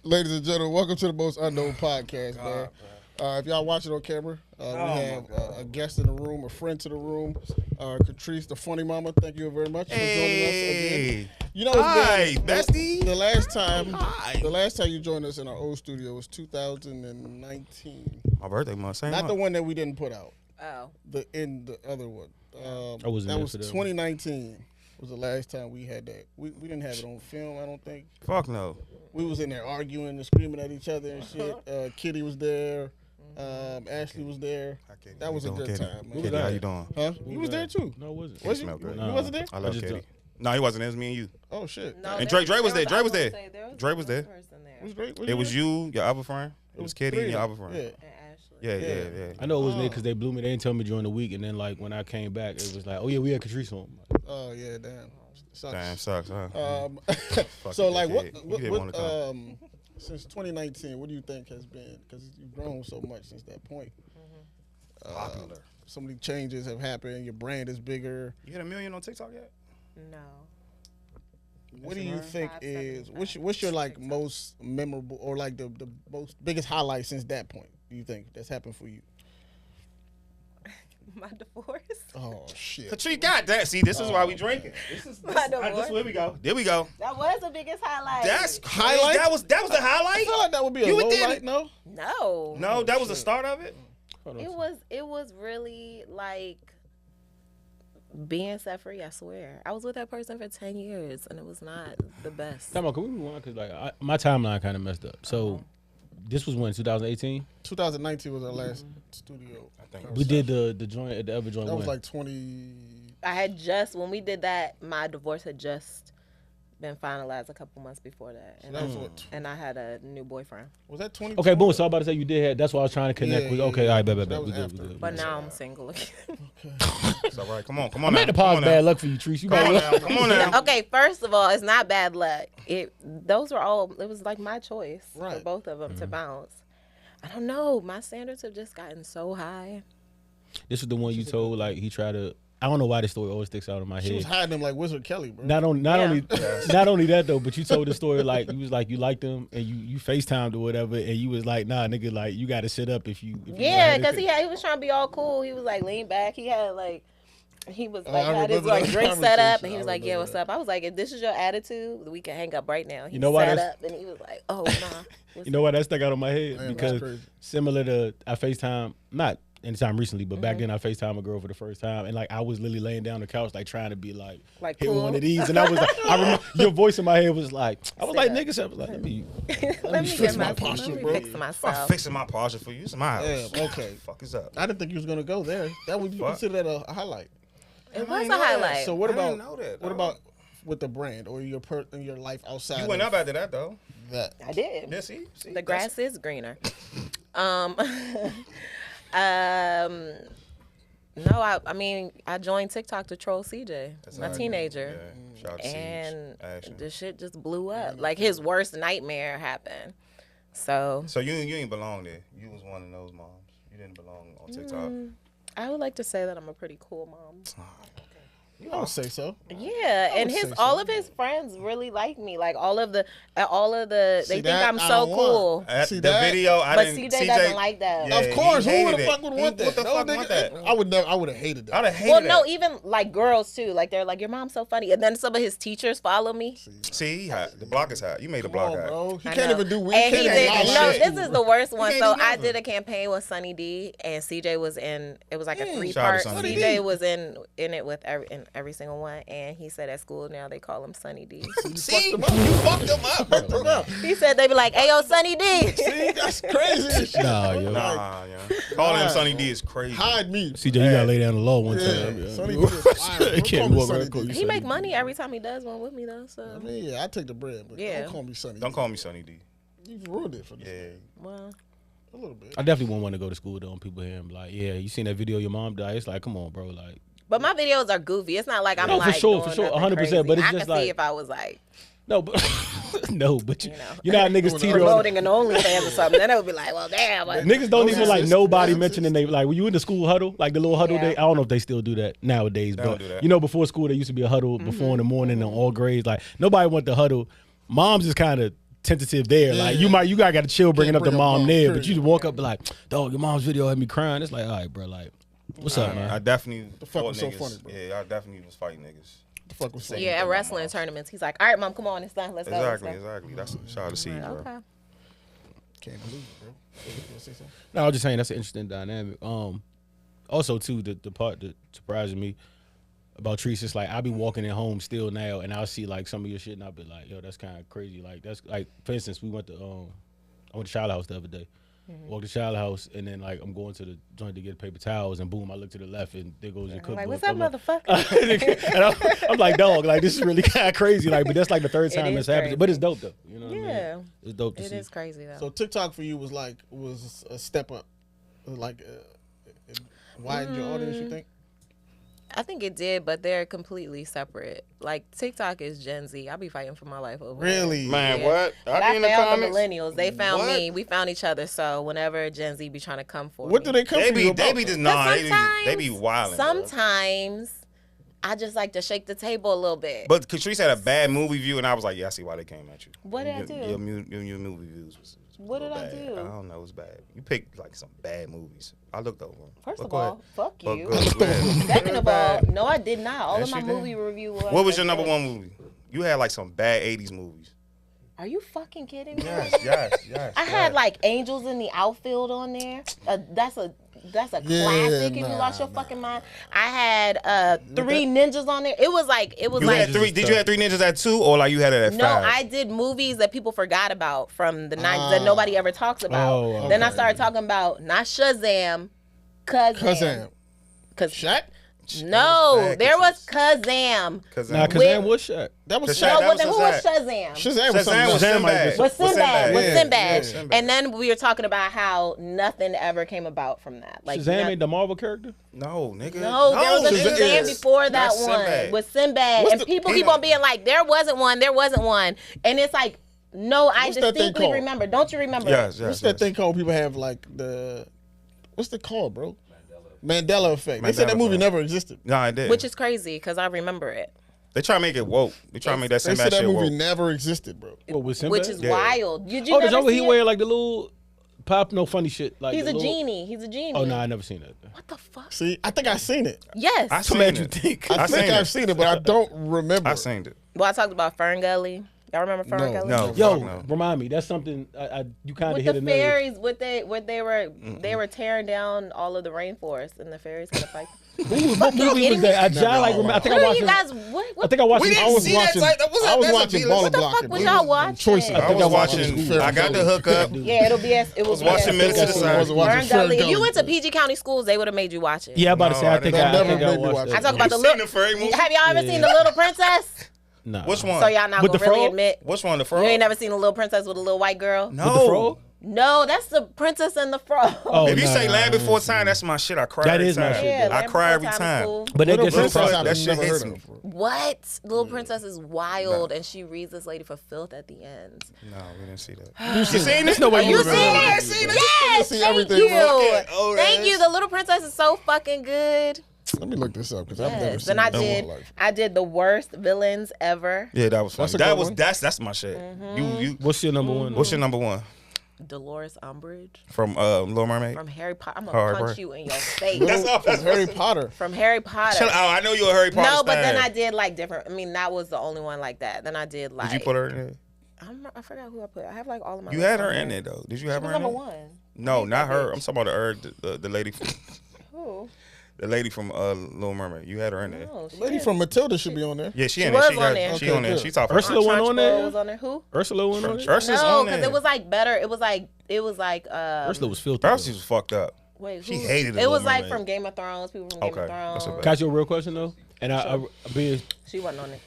Ladies and gentlemen, welcome to the Most Unknown Podcast, man. If y'all watching on camera, we have a guest in the room, a friend to the room, Catrice, the funny mama. Thank you very much for joining us again. You know, Hi, bestie. The last time you joined us in our old studio was 2019. My birthday month, same Not month. the one that we didn't put out. Oh. The other one. I wasn't that there was for that 2019. Was the last time we had that. We didn't have it on film, I don't think. Fuck no. We was in there arguing and screaming at each other and shit. Kitty was there. Ashley was there. That was a good time, man. Kitty, how you doing? Huh? You was there too. No, it wasn't. Was you? smelled good. You wasn't there? I love Kitty. No, he wasn't. It was me and you. Oh shit. No, And Dre was there. Dre was there. Dre was there. there. It was great. It was you, your other friend. It was Kitty and your other friend. Yeah. And Ashley. Yeah. I know it was me because they blew me. They didn't tell me during the week, and then like when I came back, it was like, oh yeah, we had Catrice on. Oh yeah, damn. Sucks. Damn, sucks, huh? So like, Fucking what since 2019, what do you think has been? Because you've grown so much since that point. Popular. So many changes have happened. Your brand is bigger. You hit 1 million on TikTok yet? No. What do you think 575. what's your like most memorable or like the most biggest highlight since that point? Do you think that's happened for you? My divorce. Oh shit! Catrice got that. See, this is why we drinking. This is My divorce. where we go. There we go. That was the biggest highlight. That's Highlight? That was the I highlight. feel like that would be a You low did light, it. no? No. No, that was the start of it. It was really like being set free, I swear. I was with that person for 10 years and it was not the best. Come on, can we move on? Because like my timeline kind of messed up. So this was when 2018. 2019 was our last studio. I think We did the joint at the other joint. That was when? like 20. I had just, when we did that, my divorce had just been finalized a couple months before that. So that was what? And I had a new boyfriend. Was that 20? Okay, boom. So I'm about to say you did have. That's why I was trying to connect Yeah, with. yeah, Okay, yeah. all right, bet. So that We was good. after. But now I'm single again. It's all right. Come on I made the pause bad luck for you, Treese. You Come on better now. Come on now. Okay, first of all, it's not bad luck. Those were all, it was like my choice for Right. both of them to bounce. I don't know. My standards have just gotten so high. This is the one you told. Like he tried to. I don't know why this story always sticks out in my She was head. hiding him like Wizard Kelly, bro. Not only that though, but you told the story like you was like you liked him and you FaceTimed or whatever, and you was like, nah, nigga, like you got to sit up if you. Yeah, because he was trying to be all cool. He was like lean back. He had like. He was like, I had his remember like that drink set up, and he conversation. was I like, "Yeah, remember what's that. up?" I was like, "If this is your attitude, we can hang up right now." He You know why sat that's- up, and he was like, "Oh nah." You know why that stuck out of my head? Man, that's because crazy. similar to I FaceTime, not anytime recently, but back then I FaceTime a girl for the first time, and like I was literally laying down on the couch, like trying to be like hitting cool. one of these, and I was like, I remember your voice in my head was like, I was like, Sit up. nigga, I was like, let me. Let me fix get my my posture, let me bro. fix I'm myself. fixing my posture for you. It's my house. Damn, okay. Fuck is up. I didn't think you was gonna go there. That would you Fuck. consider that a highlight? It I was ain't a know that. highlight. So what I about didn't know that, what dog. about with the brand or your in your life outside? You went of up after that though. that. I did. Yeah, see, The grass is greener. No, I mean, I joined TikTok to troll CJ, my teenager, Yeah. Shout out to and Siege. Action. the shit just blew up. Like his worst nightmare happened. So So you ain't belong there. You was one of those moms. You didn't belong on TikTok. I would like to say that I'm a pretty cool mom. I would say so. Yeah, and would say all so. of his friends really like me. Like all of the they See, think that I'm I so don't cool. At See the that? video, I But didn't. CJ doesn't like that. Yeah, Of course, he who would hated the fuck it. would want that? What the No, fuck nigga, want that? I would have hated that. I'd have hated Well, that. no, even like girls too. Like they're like, your mom's so funny, and then some of his teachers follow me. See, he hot. The block is hot. You made the Come block on, hot. bro. He I can't know. even do weed. And he Can't did. even No, lie. this is the worst one. can't So do I nothing. did a campaign with Sunny D, and CJ was in. It was like a Shout out to 3-part. Sunny D. CJ was in it with every single one, and he said at school now they call him Sunny D. See, you fucked him up. Bro. He said they be like, "Hey yo, Sunny D." See, that's crazy. as shit. Nah, yo. Nah, yeah. Calling him Sunny D is crazy. Hide me. CJ, you gotta lay down the law one Yeah, time. Sonny D is fire. Don't It can't call me walk Sonny around, call D. you He make money every time he does one with me though. I So mean, yeah, I take the bread, but Yeah. don't call me Sonny. Don't call me Sunny D. You ruined it for this. Yeah. well, A little bit. I definitely won't want to go to school though. And people hear him like, yeah, you seen that video of your mom died? It's like, come on, bro, like. but my videos are goofy. It's not like I'm No, for like sure, doing for sure, nothing 100%, crazy. but it's I just can see like- if I was like No, but no, but you know. you know how niggas teeter on. promoting an OnlyFans or something. Then it would be like, well, damn. Like, Niggas don't even like Racist. nobody Racist. mentioning they like when you in the school huddle, like the little huddle Yeah. day. I don't know if they still do that nowadays, They but don't do that. you know before school there used to be a huddle before in the morning in all grades. Like nobody went to huddle. Moms is kind of tentative there. Like you got to chill bringing Can't up the bring up mom mom, there, period. but you just walk up and be like, dog, your mom's video had me crying. It's like, all right, bro, like, what's up, man? I definitely The fuck fought was so niggas. funny, bro? Yeah, I definitely was fighting niggas. The fuck was saying? Yeah, at my wrestling mom. tournaments, he's like, all right, mom, come on, it's done. Let's go. Exactly. That's a shout out to Siege, Like, bro. okay. Can't believe it, bro. You wanna say something? No, I was just saying that's an interesting dynamic. Also too, the part that surprises me about Treese is like I be walking in home still now, and I'll see like some of your shit, and I'll be like, yo, that's kind of crazy. Like that's like, for instance, I went to Child House the other day. Walked to Child House, and then like I'm going to the joint to get paper towels, and boom, I look to the left, and there goes your I'm cookbook. like, what's up, I'm like- motherfucker? and I'm like, dog, like this is really kind of crazy. Like, but that's like the third It time is it's happened. crazy. But it's dope though. You know what I Yeah. mean? It's dope to It see. is crazy though. So TikTok for you was a step up, like it widened your audience. You think? I think it did, but they're completely separate. Like TikTok is Gen Z. I be fighting for my life over there. Really? Man, Yeah. what? But be I in the found the comments. millennials. They found What? me. We found each other. So whenever Gen Z be trying to come for What me. do they come They for you be about? just But nah. sometimes, They be wilding. Sometimes I just like to shake the table a little bit. But Catrice had a bad movie view, and I was like, yeah, I see why they came at you. What did I do? Your movie views was What did I bad. do? I don't know. It was bad. You picked like some bad movies. I looked over them. First But of go all, ahead. fuck But you. go ahead. Second of all, no, I did not. All Yes, of my you did. movie review was. What was your like number this. one movie? You had like some bad 80s movies. Are you fucking kidding me? Yes. I had like Angels in the Outfield on there. That's a classic. If you lost your fucking mind, I had Three Ninjas on there. It was like You like had three. Did you have Three Ninjas at 2, or like you had it at 5? no, I did movies that people forgot about from the 90s that nobody ever talks about. Oh, Then I okay. started talking about not Shazam, Kazam. Kazam. Cause Shaq? no, bad, there was Catrice. Kazam. Nah, cause With- that was Shaq. That was Shaq. No, Shaq. That but then was who was Shazam. Shazam? Shazam was Shazam was something else. Sinbad. With Sinbad. Yeah, Sinbad. yeah. And then we were talking about how nothing ever came about from that. Like Shazam no- ain't the Marvel character? No, nigga. No, there was a Shazam Shazam is. before that That's one Sinbad. with Sinbad, What's and the- people keep on being like, "There wasn't one, and it's like, no, I What's that thing distinctly called? remember. Don't you remember? Yes. What's that thing called? People have like what's it called, bro? Mandela effect. They said Mandela that movie effect. never existed. No, I did. Which is crazy because I remember it, They try to make it woke. They try to make that They Sinbad said that shit movie woke. never existed, bro. What was Sinbad? which is Yeah. wild. Did you Oh, the never joint where see he it? wear like the little pop, no funny shit. Like He's the a little- genie. He's a genie. Oh no, I never seen that. What the fuck? See, I think I seen it. Yes. I Some seen man you it. think. I think seen I've it. seen it, but I don't remember. I seen it. Well, I talked about Fern Gully. Y'all remember Fern Gully? No. Yo, Fuck no. remind me. That's something you kind of With hit the a nerve. fairies, they were tearing down all of the rainforest, and the fairies had to fight. What movie was that? I think What I are watched you it. guys? I think I watched We it. didn't I was see that watching. type- that was- I was that's a watching B-list. Baller What the Block. fuck was y'all watching? Choices. I think I watched Fair I got the Gully. hookup. Yeah, it was watching BS. Minutes to the I Side. was watching Fern Fair Gully. If you Gully. went to PG County schools, they would have made you watch it. Yeah, I'm about to No, say. I I think didn't. I Never think I made me watched watch that. I talk about the You little. seen the fairy movie? Have y'all ever seen the Little Princess? Nah. Which one? So y'all not With gonna the really frog? admit Which one? The you frog? ain't never seen a Little Princess with a little white girl. No. With the frog? No, that's the Princess and the Frog. Oh, If you nah, say nah, Land nah, Before nah. Time, that's my shit. I cry That every is my time. shit, Yeah, though. I Land cry Before every is time. cool. But that Little gets Princess, inside. I've That shit never hits heard me. of. What? Little Princess is wild, and she reads this lady for filth at the end. No, we didn't see that. You seen There's no way you You remember seen that. it? seen it. Yes, see thank everything, you. bro. Oh, Thank that's- you. The Little Princess is so fucking good. Let me look this up because I've never Yes. seen Then it in my life. I did the worst villains ever. Yeah, that was funny. That's a That good was one. that's my shit. You What's your number one? what's your number one Dolores Umbridge from Little Mermaid? from Harry Potter. I'm Harry gonna punch Potter. you in your face. That's all. From Harry Potter. From Harry Potter. Chill out. I know you're a Harry Potter No, but then stan. I did like different. I mean, that was the only one like that. Then I did like. Did you put her in there? I forgot who I put. I have like all of my. You lists had her on in there. there though. Did you She have was her in number there? one. No, not her. bitch. I'm talking about the lady from Who? the lady from Little Mermaid. You had her in there. No, she Lady didn't. from Matilda should be on there. Yeah, she She in there. was She on got there. she on there. Okay, She top Ursula her. went on there? Was on there. Who? Ursula went on it? Ursula's No, on because there. it was like better. It was like. Ursula was filthy. Ursula was fucked up. Wait, She who? hated the It was Little like Mermaid. from Game of Thrones. People from Game Okay, of that's Thrones. okay. Got your real question though, and I be She wasn't on it.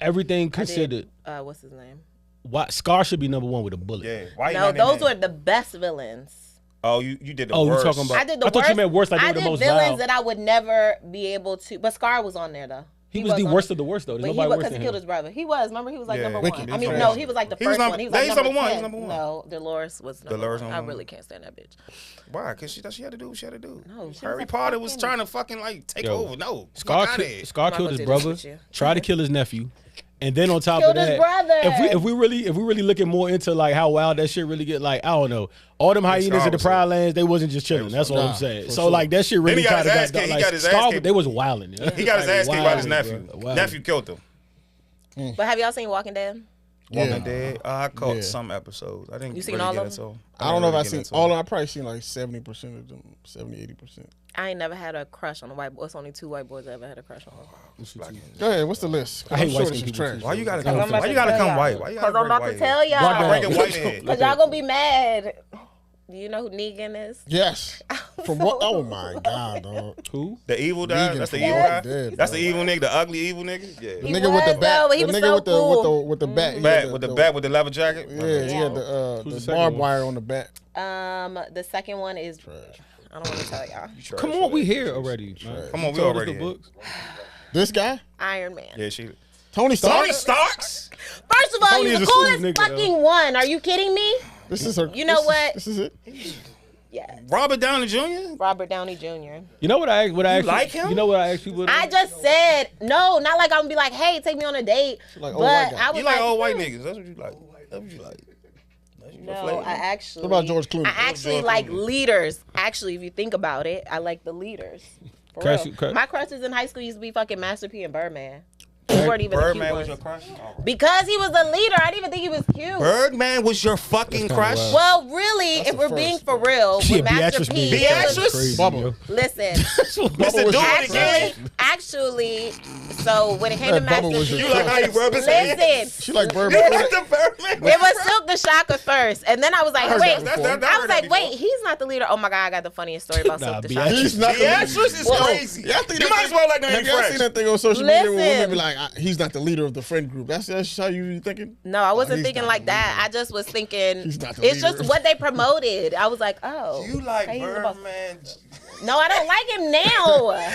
everything I considered. did. What's his name? Why Scar should be number one with a bullet? Yeah. Why you No, not in those there? were the best villains. Oh, you did the Oh, you worst. talking about- I did the I thought worst. you meant worse, like they I were the did most villains vile. that I would never be able to. But Scar was on there though. He was the on worst it. of the worst though. There's But he nobody was worse because than he killed him. his brother. He was. Remember, he was like Yeah. number Wicked. one. He I mean, was no, number he was like the He was first number- one. He was yeah, like he's number number one. 10. He's number one. No, Dolores was number Dolores one. number I one. really can't stand that bitch. Why? Because she had to do what she had to do. No, she was Harry a Potter was fucking- trying to fucking like take Yo, over. No. Scar, Fuck outta here. Scar I'm not killed gonna his do this brother, with you. tried to kill his nephew, And then on top Killed of his that, brother. if we really looking more into like how wild that shit really get, like I don't know, all them hyenas in the Pride Lands, they wasn't just chilling. That's all I'm saying. So like that shit really kind of got kicked. like He got his ass kicked. They was wilding. He got his ass kicked by his nephew. Nephew killed him. But have y'all seen Walking Dead? Walking Dead. I caught some episodes. I didn't. You seen really all get of into them? I don't know if I've seen all of them. I've probably seen like 70% of them, 70-80%. I ain't never had a crush on a white boy. It's only 2 white boys I ever had a crush on. Go ahead. What's the list? I hate I'm white sure skin this is people trash. too. Why you gotta Cause come? I'm about Why you to gotta tell come y'all. white? Why you Because gotta I'm about break to white tell head? y'all. Breaking white head. Because y'all gonna be mad. Do you know who Negan is? Yes. From what? Oh my God, dog. Who? The evil guy. Negan That's the from evil Walking guy. Dead, That's bro. the evil nigga. The ugly evil nigga. Yeah. The He nigga with the was, bat. though, but he The was nigga so with the cool. with the bat. He Bat had with the bat with the leather jacket. Yeah, he had Who's the the second barbed one? wire on the bat. The second one is. I don't want to tell y'all. Come on, we here already. Man. Come on, we Told us already the here. books. This guy, Iron Man. Yeah, she. Tony Stark. Tony Starks. First of all, Tony he's is the a smooth coolest nigga, fucking one. Are you kidding me? This is her. You know what? This is it. Yeah. Robert Downey Jr. Robert Downey Jr. You know what I actually like him? You know what I actually would. I just said no, not like I'm gonna be like, hey, take me on a date. like But old white guy. I was You like old white niggas? That's what you like. That's what you like. No, I actually. What about George Clooney? I actually George like Clooney? leaders. Actually, if you think about it, I like the leaders. For Crush- real. crush- My crushes in high school used to be fucking Master P and Birdman. He weren't even the cute Birdman was ones. your crush. All right. Because he was a leader. I didn't even think he was cute. Birdman was your fucking crush. wild. Well, really, That's if the we're first. being for real, Yeah, with Master Beatrice P, being it Beatrice? was, crazy. Bubba. yo. listen, Listen, do it again. actually, so when it came to That Master Bubba was P, your You like how you rub his hands? listen, She like You Birdman. like the Birdman? it was Silk the Shocker first, and then I was like, heard wait, that before. I was like, wait, he's not the leader. Oh my God, I got the funniest story about Nah, Silk the Beatrice. Shocker. He's not the Beatrice is Well, crazy. Yeah, I think You that might as well like that. Have y'all seen that thing on social media where women be like, he's not the leader of the friend group? That's how you thinking? No, I wasn't he's thinking not like the that. I just was thinking He's not the it's leader. just what they promoted. I was like, oh. You like okay, he's the boss. Birdman? No, I don't like him now.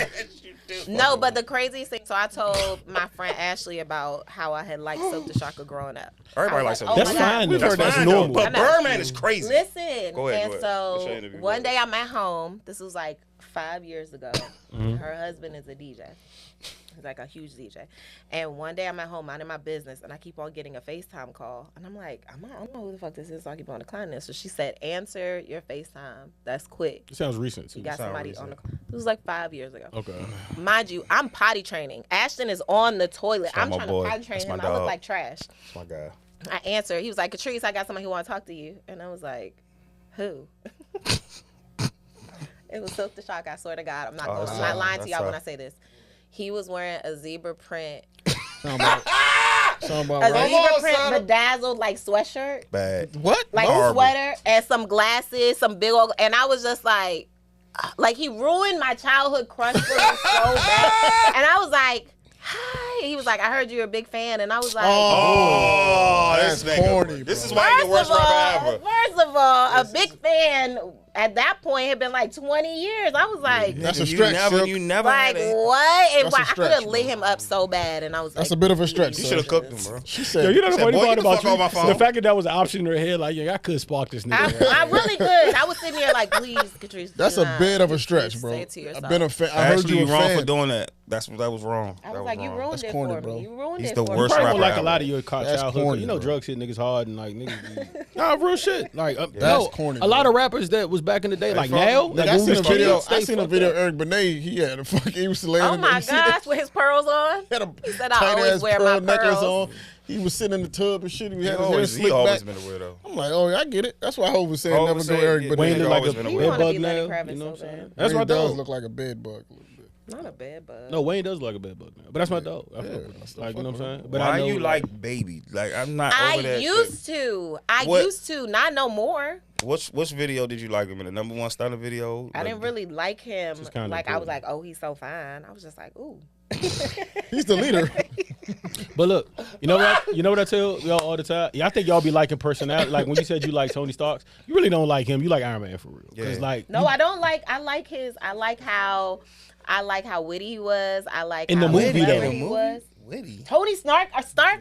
No, but the craziest thing, so I told my friend Ashley about how I had liked Silk the Shocker growing up. Everybody likes I Silk was the like, Shocker. oh my That's fine. God. though. That's That's fine, normal. though, but I know. Birdman is crazy. Listen, Go ahead, and go ahead. What's your so interview? one day I'm at home. This was like 5 years ago. Mm-hmm. Her husband is a DJ. He's like a huge DJ. And one day I'm at home minding my business, and I keep on getting a FaceTime call. And I'm like, I don't know who the fuck this is, so I keep on declining this. So she said, answer your FaceTime. That's quick. It sounds recent too. You got sound somebody recent. on the call. This was like 5 years ago. Okay. Mind you, I'm potty training. Ashton is on the toilet. I'm my trying boy. to potty train That's him. my I look dog. like trash. That's my guy. I answered. He was like, Catrice, I got somebody who want to talk to you. And I was like, who? It was Silk the Shocker. I swear to God. I'm not lying to y'all when I say this. He was wearing a zebra print, Sound about a right. zebra print bedazzled like sweatshirt, Bad. What? like Horrible. a sweater, and some glasses, some big old. And I was just like he ruined my childhood crush for me so bad. And I was like, hi. He was like, I heard you're a big fan, and I was like. Oh, that's this nigga. corny, This is bro. why he's the worst rapper ever. First of all, a big fan at that point had been like 20 years. I was like, That's a You stretch. never, Silk. you never like had it. what? And That's a I could stretch, have lit bro. him up so bad, and I was That's a like, bit of a stretch. You son. should have cooked him, bro. She said. Yo, you know the Said, funny boy, part get the about fuck off my you? phone. The fact that that was an option in her head, like, yeah, I could spark this nigga. I really could. I was sitting there like, please, Catrice. That's do a not. bit of a Catrice, stretch, say bro. it to yourself. I've been a fan. I heard Actually, you you a wrong fan. for doing that. That was wrong. I was That like, you wrong. ruined That's it corny, for bro. me. You ruined He's it the for worst me. Probably rapper won't like a ever. lot of your That's childhood. corny, You know, bro. drugs hit niggas hard and like niggas. Nah, real shit. Like That's corny, A lot bro. of rappers that was back in the day, like fuck. now, Nigga, like I when seen we a was video. kids, I they seen a fucked video. up. Eric Benet. He had a fucking. He was laying. Oh in my the, he gosh, with his pearls on. had a He said, I tight always ass wear pearl my necklace pearls. on. He was sitting in the tub and shit. He had his hair He slicked always back. been a weirdo. I'm like, oh, I get it. That's why Hov was saying Hov never was go saying, Eric yeah, Benet. Wayne look like always a been a You bed want to bug be now. Lenny Kravitz You know what I'm so saying? bad. That's my Wayne does dog. look like a bed bug. a little bit. Not a bad bug. No, Wayne does look like a bed bug now, but that's my dog. I fuck Yeah, with him. I still Like, you know fuck what I'm with saying? But Why I know, you like Baby? Like I'm not I over that used shit. to. I What? used to. Not no more. Which video did you like him in? The number one stunner video? I didn't really like him. Just kinda Like I was cool. like, oh, he's so fine. I was just like, ooh. He's the leader. But look, you know what I tell y'all all the time? Yeah, I think y'all be liking personality. Like when you said you like Tony Starks, you really don't like him. You like Iron Man for real. Yeah. Cause like No, I don't like. I like how witty he was. I like In how the movie, clever though. he was. Witty. Tony Stark?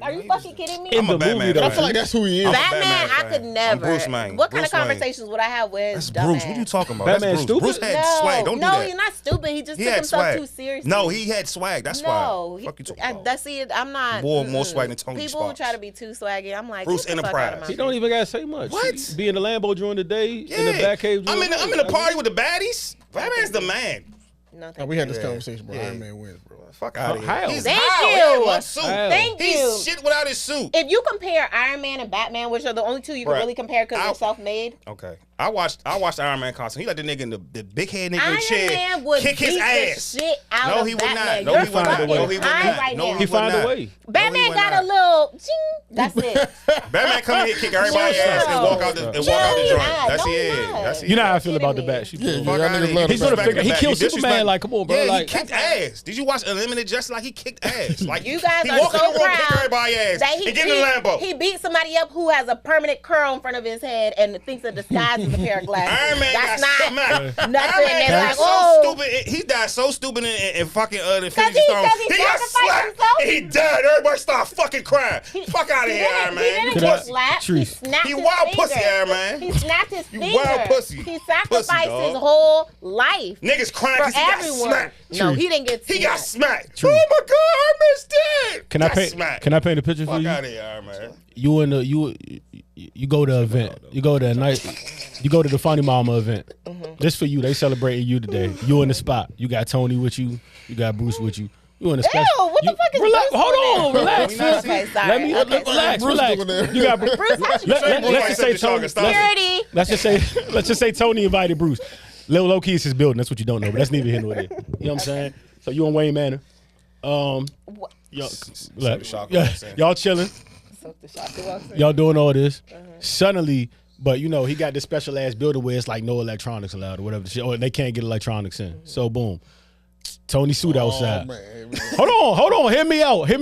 Are you fucking kidding me? In the a Batman movie, fan. I feel like that's who he is. I'm a Batman, Batman I fan. could I'm never. Bruce Wayne. What kind Bruce of Wayne. conversations would I have with his That's Bruce. What you talking about? Batman That's Bruce. stupid? Bruce had swag. Don't do no, that. he's not stupid. He just He took had himself swag. too seriously. No, he had swag. That's No, why. Fuck you talking about? that's it. I'm not. More swag than Tony People who Sparks. try to be too swaggy. I'm like, Bruce get the fuck out of Enterprise. my He don't even gotta say much. What? He be in the Lambo during the day, in the Yeah. Batcave. I'm in the party with the baddies. Batman's the man. No, Oh, thank we had you. this conversation, bro. Yeah. Iron Man wins, bro. Fuck out of here. How? He's Thank how? you. He had one suit. How? Thank you. He's shit without his suit. If you compare Iron Man and Batman, which are the only two you can Bruh, really compare because I- they're self-made, Okay. I watched the Iron Man costume. He let the nigga in the big head nigga in Iron the chair Man would kick his beat ass. the shit out No, of he would Batman. not. No, You're he would not. fucking No, he would high not. right No, now. he He would find not. a way. Batman would got not. a little ching. That's it. Batman come in here, kick everybody's ass, and walk out the No, joint. he That's not. No, he it. not. That's it. You know how I feel Kidding about the me. Bat. She Yeah, feel- yeah, Fuck y'all outta niggas here. love He's the gonna Bat. figure. He killed Disrespect- Superman. Like, come on, bro. Yeah, Like, he kicked ass. Did you watch Unlimited Justice? Like he kicked ass. Like You guys he are walk in so the room, kick proud everybody's ass, that he and get in the Lambo. He beat somebody up who has a permanent curl in front of his head and thinks a disguise is a pair of glasses. Iron Man That's got not smacked. nothing. Iron Man It's got like, so oh, stupid. He died so stupid in fucking the Cause Infinity he Stone. got sacrificed slapped. himself. And he died. Everybody started fucking crying. Fuck out of here, Iron Man. He You didn't Could get I- pussy. slapped. He Trees. snapped He his wild finger. pussy, Iron Man. He snapped his You finger. wild pussy. He Pussy, sacrificed dog. his whole life Niggas crying for because he got everyone. smacked. No, he didn't get He got smacked. smacked. Oh my God, Iron Man's dead. Can I Got paint? smacked. Can I paint a picture for Fuck you? out of here, Iron Man. You in the you go to an event. You go to a night. You go to the Funny Mama event. This for you. They celebrating you today. You in the spot. You got Tony with you. You got Bruce with you. You in the spot. Ew, what the fuck is relax, Bruce hold doing on, there? relax. Okay, sorry. Let me Okay, relax, Bruce relax. doing there. You got Bruce. Bruce, how you Let's just say Tony. Security. Let's just say Tony invited Bruce. Lil Low Key is his building. That's what you don't know, but that's neither here nor there. You know what I'm saying? So you on Wayne Manor. Y'all, the shocker yeah, walks in. y'all chilling. So the shocker walks in. Y'all doing all this. Suddenly, but you know, he got this special ass building where it's like no electronics allowed or whatever. Or they can't get electronics in. So boom. Tony suit outside. Oh, man. Hold on. Hear me out. Let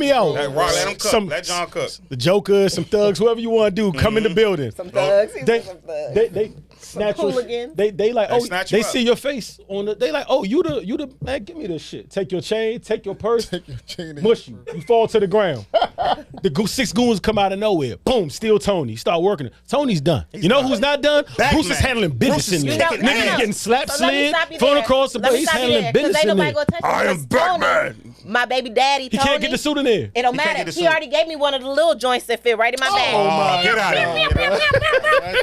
him cook. Some- Let John cook. The Jokers, some thugs, whoever you want to do, come in the building. Some thugs. He They, was some thugs. they snatch your, hooligans. they like, They oh, snatch you they up. see your face on the, they like, oh, you the, man, give me this shit. Take your chain, take your purse, Take your chain and- mush you. You fall to the ground. Six goons come out of nowhere. Boom, steal Tony. Start working. Tony's done. You know who's not done? Batman. Bruce is handling business Bruce is in there. kicking Niggas ass. getting slapped, So let me slid, stop you thrown there. across the Let boat. me He's stop you handling there, 'cause business ain't in nobody there. gonna touch I it, am 'cause Tony, Batman. my baby daddy, He Tony. can't get the suit in there. It don't He can't matter. get the He suit. already gave me one of the little joints that fit right in my bag. Oh, get out of here.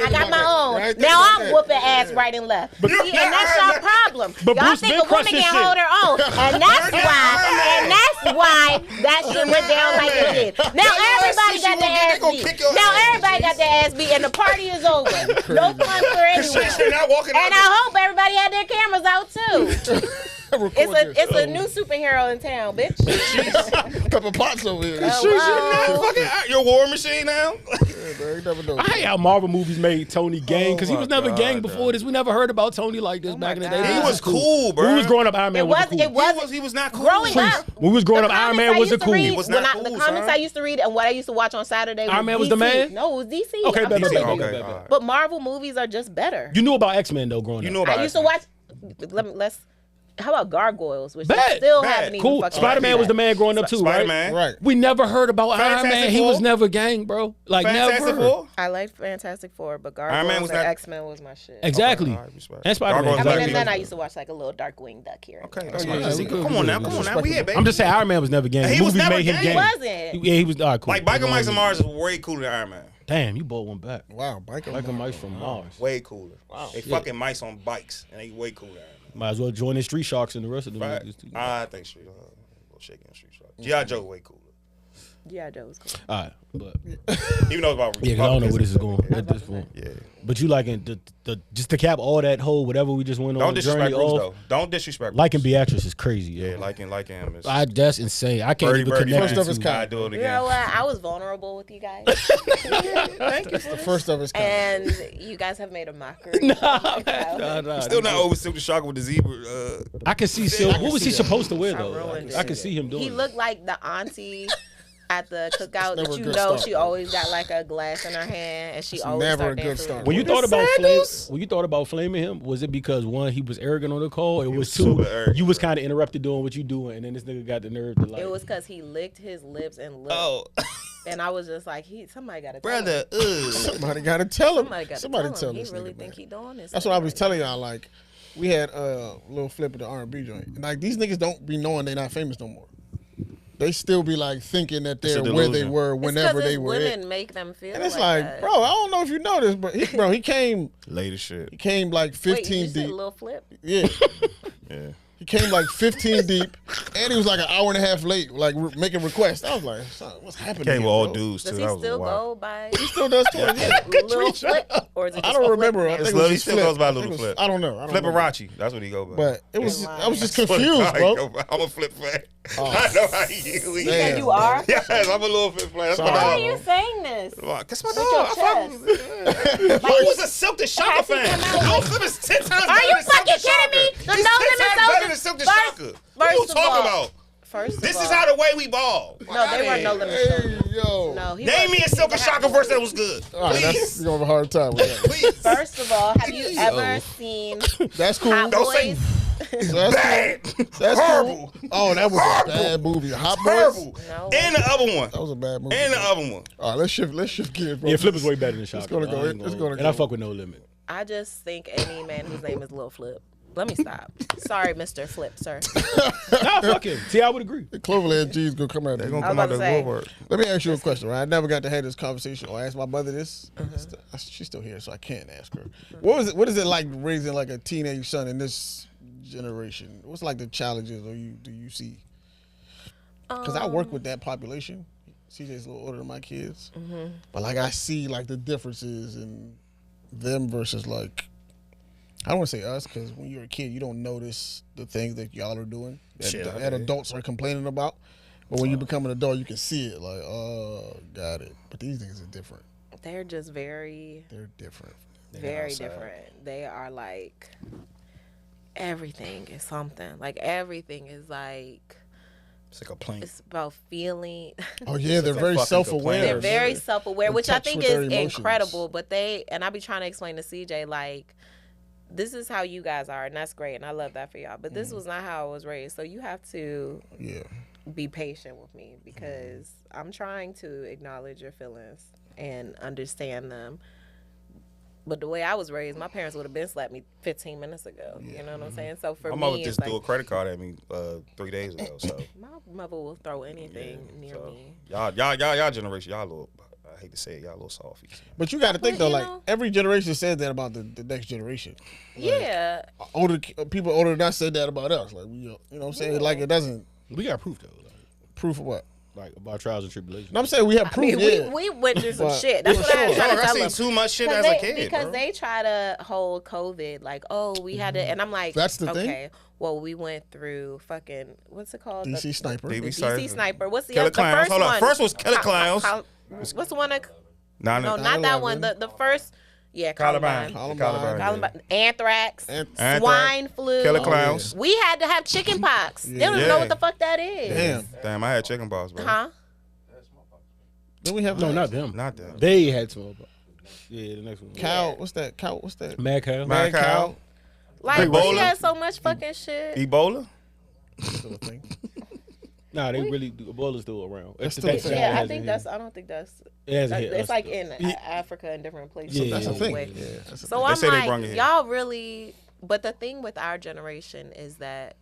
I got my own. Right, Now think I'm about whooping ass right and left. You're See, and that's not- your problem. But Y'all Bruce think been a woman crushing can shit. hold her own, and that's why that shit went down like it did. Now everybody got their ass beat. Now everybody got their ass beat, and the party is over. No fun for anyone. You're not walking And out. I hope everybody had their cameras out too. It's a new superhero in town, bitch. Couple pots over here. Hello. Fucking your war machine now. You never know. I hate how Marvel movies made Tony gang because he my was never God, gang before this. We never heard about Tony like this back in the day. God. This He is was cool, bro. When we was growing up, Iron Man It wasn't was. cool. It was. He was not cool. Growing up, When we was growing the up, Iron comics Man I used wasn't to cool. read- Was not the cool, comics son. I used to read and what I used to watch on Saturday was Iron Man was the DC. man? No, it was DC. Okay, I'm better, telling better, you. better, Okay, better. But Marvel movies are just better. You knew about X-Men though growing You up. know about I used to watch. Let's. How about Gargoyles, which Bad, still bad. haven't even Cool. fucking Spider-Man seen was the that. man growing up too, right? Spider-Man. Right. We never heard about Iron Fantastic Man. He was Four? never gang, bro. Like Fantastic never. Four? I liked Fantastic Four, but Man Gargoyles was and not- X-Men was my shit. Exactly. All right, respect. And Spider-Man. Gargoyles I mean, Black and then people. I used to watch like a little Darkwing Duck here. and Okay, there. that's Yeah, my yeah, we shit. good, Come we on good. now, come on now. We here, baby. I'm just saying Iron Man was never gang. He was Movies never made him gang. gang. He wasn't. Yeah, he was. All right, cool. Like Biker Mice and Mars is way cooler than Iron Man. Damn, you bought one back. Wow, biker. Like a mice from Mars. Way cooler. Wow. They fucking mice on bikes, and they way cooler than Iron Man. Might as well join in Street Sharks and the rest of them Right. niggas too. I think Street, shaking Street Shark. G.I. Joe way cooler. Yeah, that was cool. All right, but Even though it's about yeah, 'cause I don't know where this is going at this point. Yeah. But you liking the just to cap all that whole whatever we just went on Don't the disrespect journey Bruce of. though. Don't disrespect. Liking Bruce. Beatrice is crazy. Yeah, Yo. liking him is. That's insane. I can't Birdie, even birdie, connect First the of its two. kind. I do it You again. know what? I was vulnerable with you guys. Thank you. The first of its kind. And you guys have made a mockery. Nah, Still not over Silk the Shock with the zebra. I can see Silk. What was he supposed to wear I though? ruined I it. can see him doing. He it. looked like the auntie at the cookout never that a you good know start. she always got like a glass in her hand and she It's always never start a good dancing. start. When you The thought about sandals? when you thought about flaming him, was it because one, he was arrogant on the call? It was was two, super arrogant, you was bro. kind of interrupted doing what you doing, and then this nigga got the nerve to like. It was because he licked his lips and lipped. Oh, And I was just like, somebody got to brother. Somebody got to tell him. Somebody got to Somebody tell tell him. He this really nigga, think man. he doing this. That's what I was telling y'all. Like, we had Lil Flip at the R&B joint. And, like, these niggas don't be knowing they not famous no more. They still be like thinking that It's they're a where they delusion. were whenever they were. women make them feel And it's like, like, that. bro, I don't know if you know this, but he came Later shit. like 15 Wait, you said deep. Lil Flip? Yeah. Yeah. He came like 15 deep, and he was like an hour and a half late, like making requests. I was like, son, what's happening? Came with here, all bro? dudes Does too. he That was still wild. go by He still does tour. Yeah. Lil Flip? Or is it I just don't Flip remember. I now? think it It's was Lil- he just still Flip. goes by I think Lil it was- Flip. I don't know. Flipperachi. That's what he go by. But it was. It's I was just lying. confused, bro. I'm a flip fan. Oh. I know how you. Damn. You are? Yes, I'm a little flip fan. That's Sorry. my Why dog. are you saying this? That's my With dog. your I fuck with Who was a Silk the Shocker Has he fan? come out No, like- Flip is 10 times Are better you than Silk fucking the Shocker. kidding me? The He's No 10 Limit times Soldier- better than Silk the First- Shocker. What you first of talking all- about? First of This all, is how the way we ball. No, they were No Limit Hey, Soldier. yo. No, he Name me a Silk the Shocker verse that was good. All right, that's Please. you're gonna have a hard time with that. Please. First of all, have you ever seen That's cool. Hot Don't say Boys? So that's bad. cool. That's Horrible. cool. Oh, that was Horrible. a bad movie. Hot Boys. Terrible. No. And the other one. That was a bad movie. And the other one. All right, let's shift gears, bro. Yeah, Flip is way better than Shocker. It's gonna go. I ain't It's gonna- gonna And go. I fuck with No Limit. I just think any man whose name is Lil Flip. Let me stop. Sorry, Mr. Flip, sir. Nah, fuck him. See, I would agree. Cloverland G's gonna come out. They're There. going to I come was out the about to say. woodwork. Let me ask you a question. Right? I never got to have this conversation or ask my mother this. Uh-huh. She's still here, so I can't ask her. What is it like raising like a teenage son in this generation? What's like the challenges do you see? Because I work with that population. CJ's a little older than my kids, but like I see like the differences in them versus like. I don't want to say us because when you're a kid, you don't notice the things that y'all are doing that adults are complaining about. But when you become an adult, you can see it. Like, oh, got it. But these things are different. They're just very, They're different. very different. They are like, everything is something. Like, everything is like, It's like a plane. it's about feeling. Oh yeah, they're a very fucking self-aware. They're complainer. very self-aware, In which I touch think with their is emotions. incredible. But and I be trying to explain to CJ, like, this is how you guys are, and that's great, and I love that for y'all. But this was not how I was raised. So you have to Yeah. be patient with me because I'm trying to acknowledge your feelings and understand them. But the way I was raised, my parents would have been slapped me 15 minutes ago. You know what I'm saying? So for My me, mother it's just like, threw a credit card at me 3 days ago. So my mother will throw anything near so me. y'all generation, y'all a little. I hate to say it, y'all a little softies. But you got to think though, you like know- every generation said that about the next generation. Yeah. Older people older than us said that about us. Like we, you know what I'm saying? Like it doesn't We got proof though, proof of what. like about trials and tribulations. No, I'm saying we have I proof. mean, yeah. we went through some But- shit. That's for what I was sure. trying Dog, to I tell seen them. too much shit as a kid, Because bro. they try to hold COVID, like, oh, we had to, and I'm like, That's the thing? okay, well, we went through fucking, what's it called? DC Sniper. DB The Sniper. DC Sniper. What's the Killer other? The Clowns. first Hold on. one. First was Killer Clowns. What's the one that? Nah, No, nah. not that one. 9/11. The first. Yeah, Columbine. Columbine. Columbine. Anthrax. Anthrax. Swine flu. Killer Oh, Clowns. We had to have chicken pox. They don't even Yeah. know what the fuck that is. Damn. Damn, I had chicken balls, bro. Huh? Then we have No, not them. Not that. They had smallpox. Yeah, the next one. cow. What's that? Cow. What's that? Mad cow. Mad cow. Like, we Ebola. had so much fucking shit. Ebola. Still a thing. Nah, they really do. Ebola's still around. That's It's still a the thing. thing. Yeah, It I hasn't think hit. that's. I don't think that's. It hasn't hit It's us, like though. in Africa and different places. Yeah, That's a thing. Way. Yeah. That's a So thing. I'm say they brung it like, here. y'all really. But the thing with our generation is that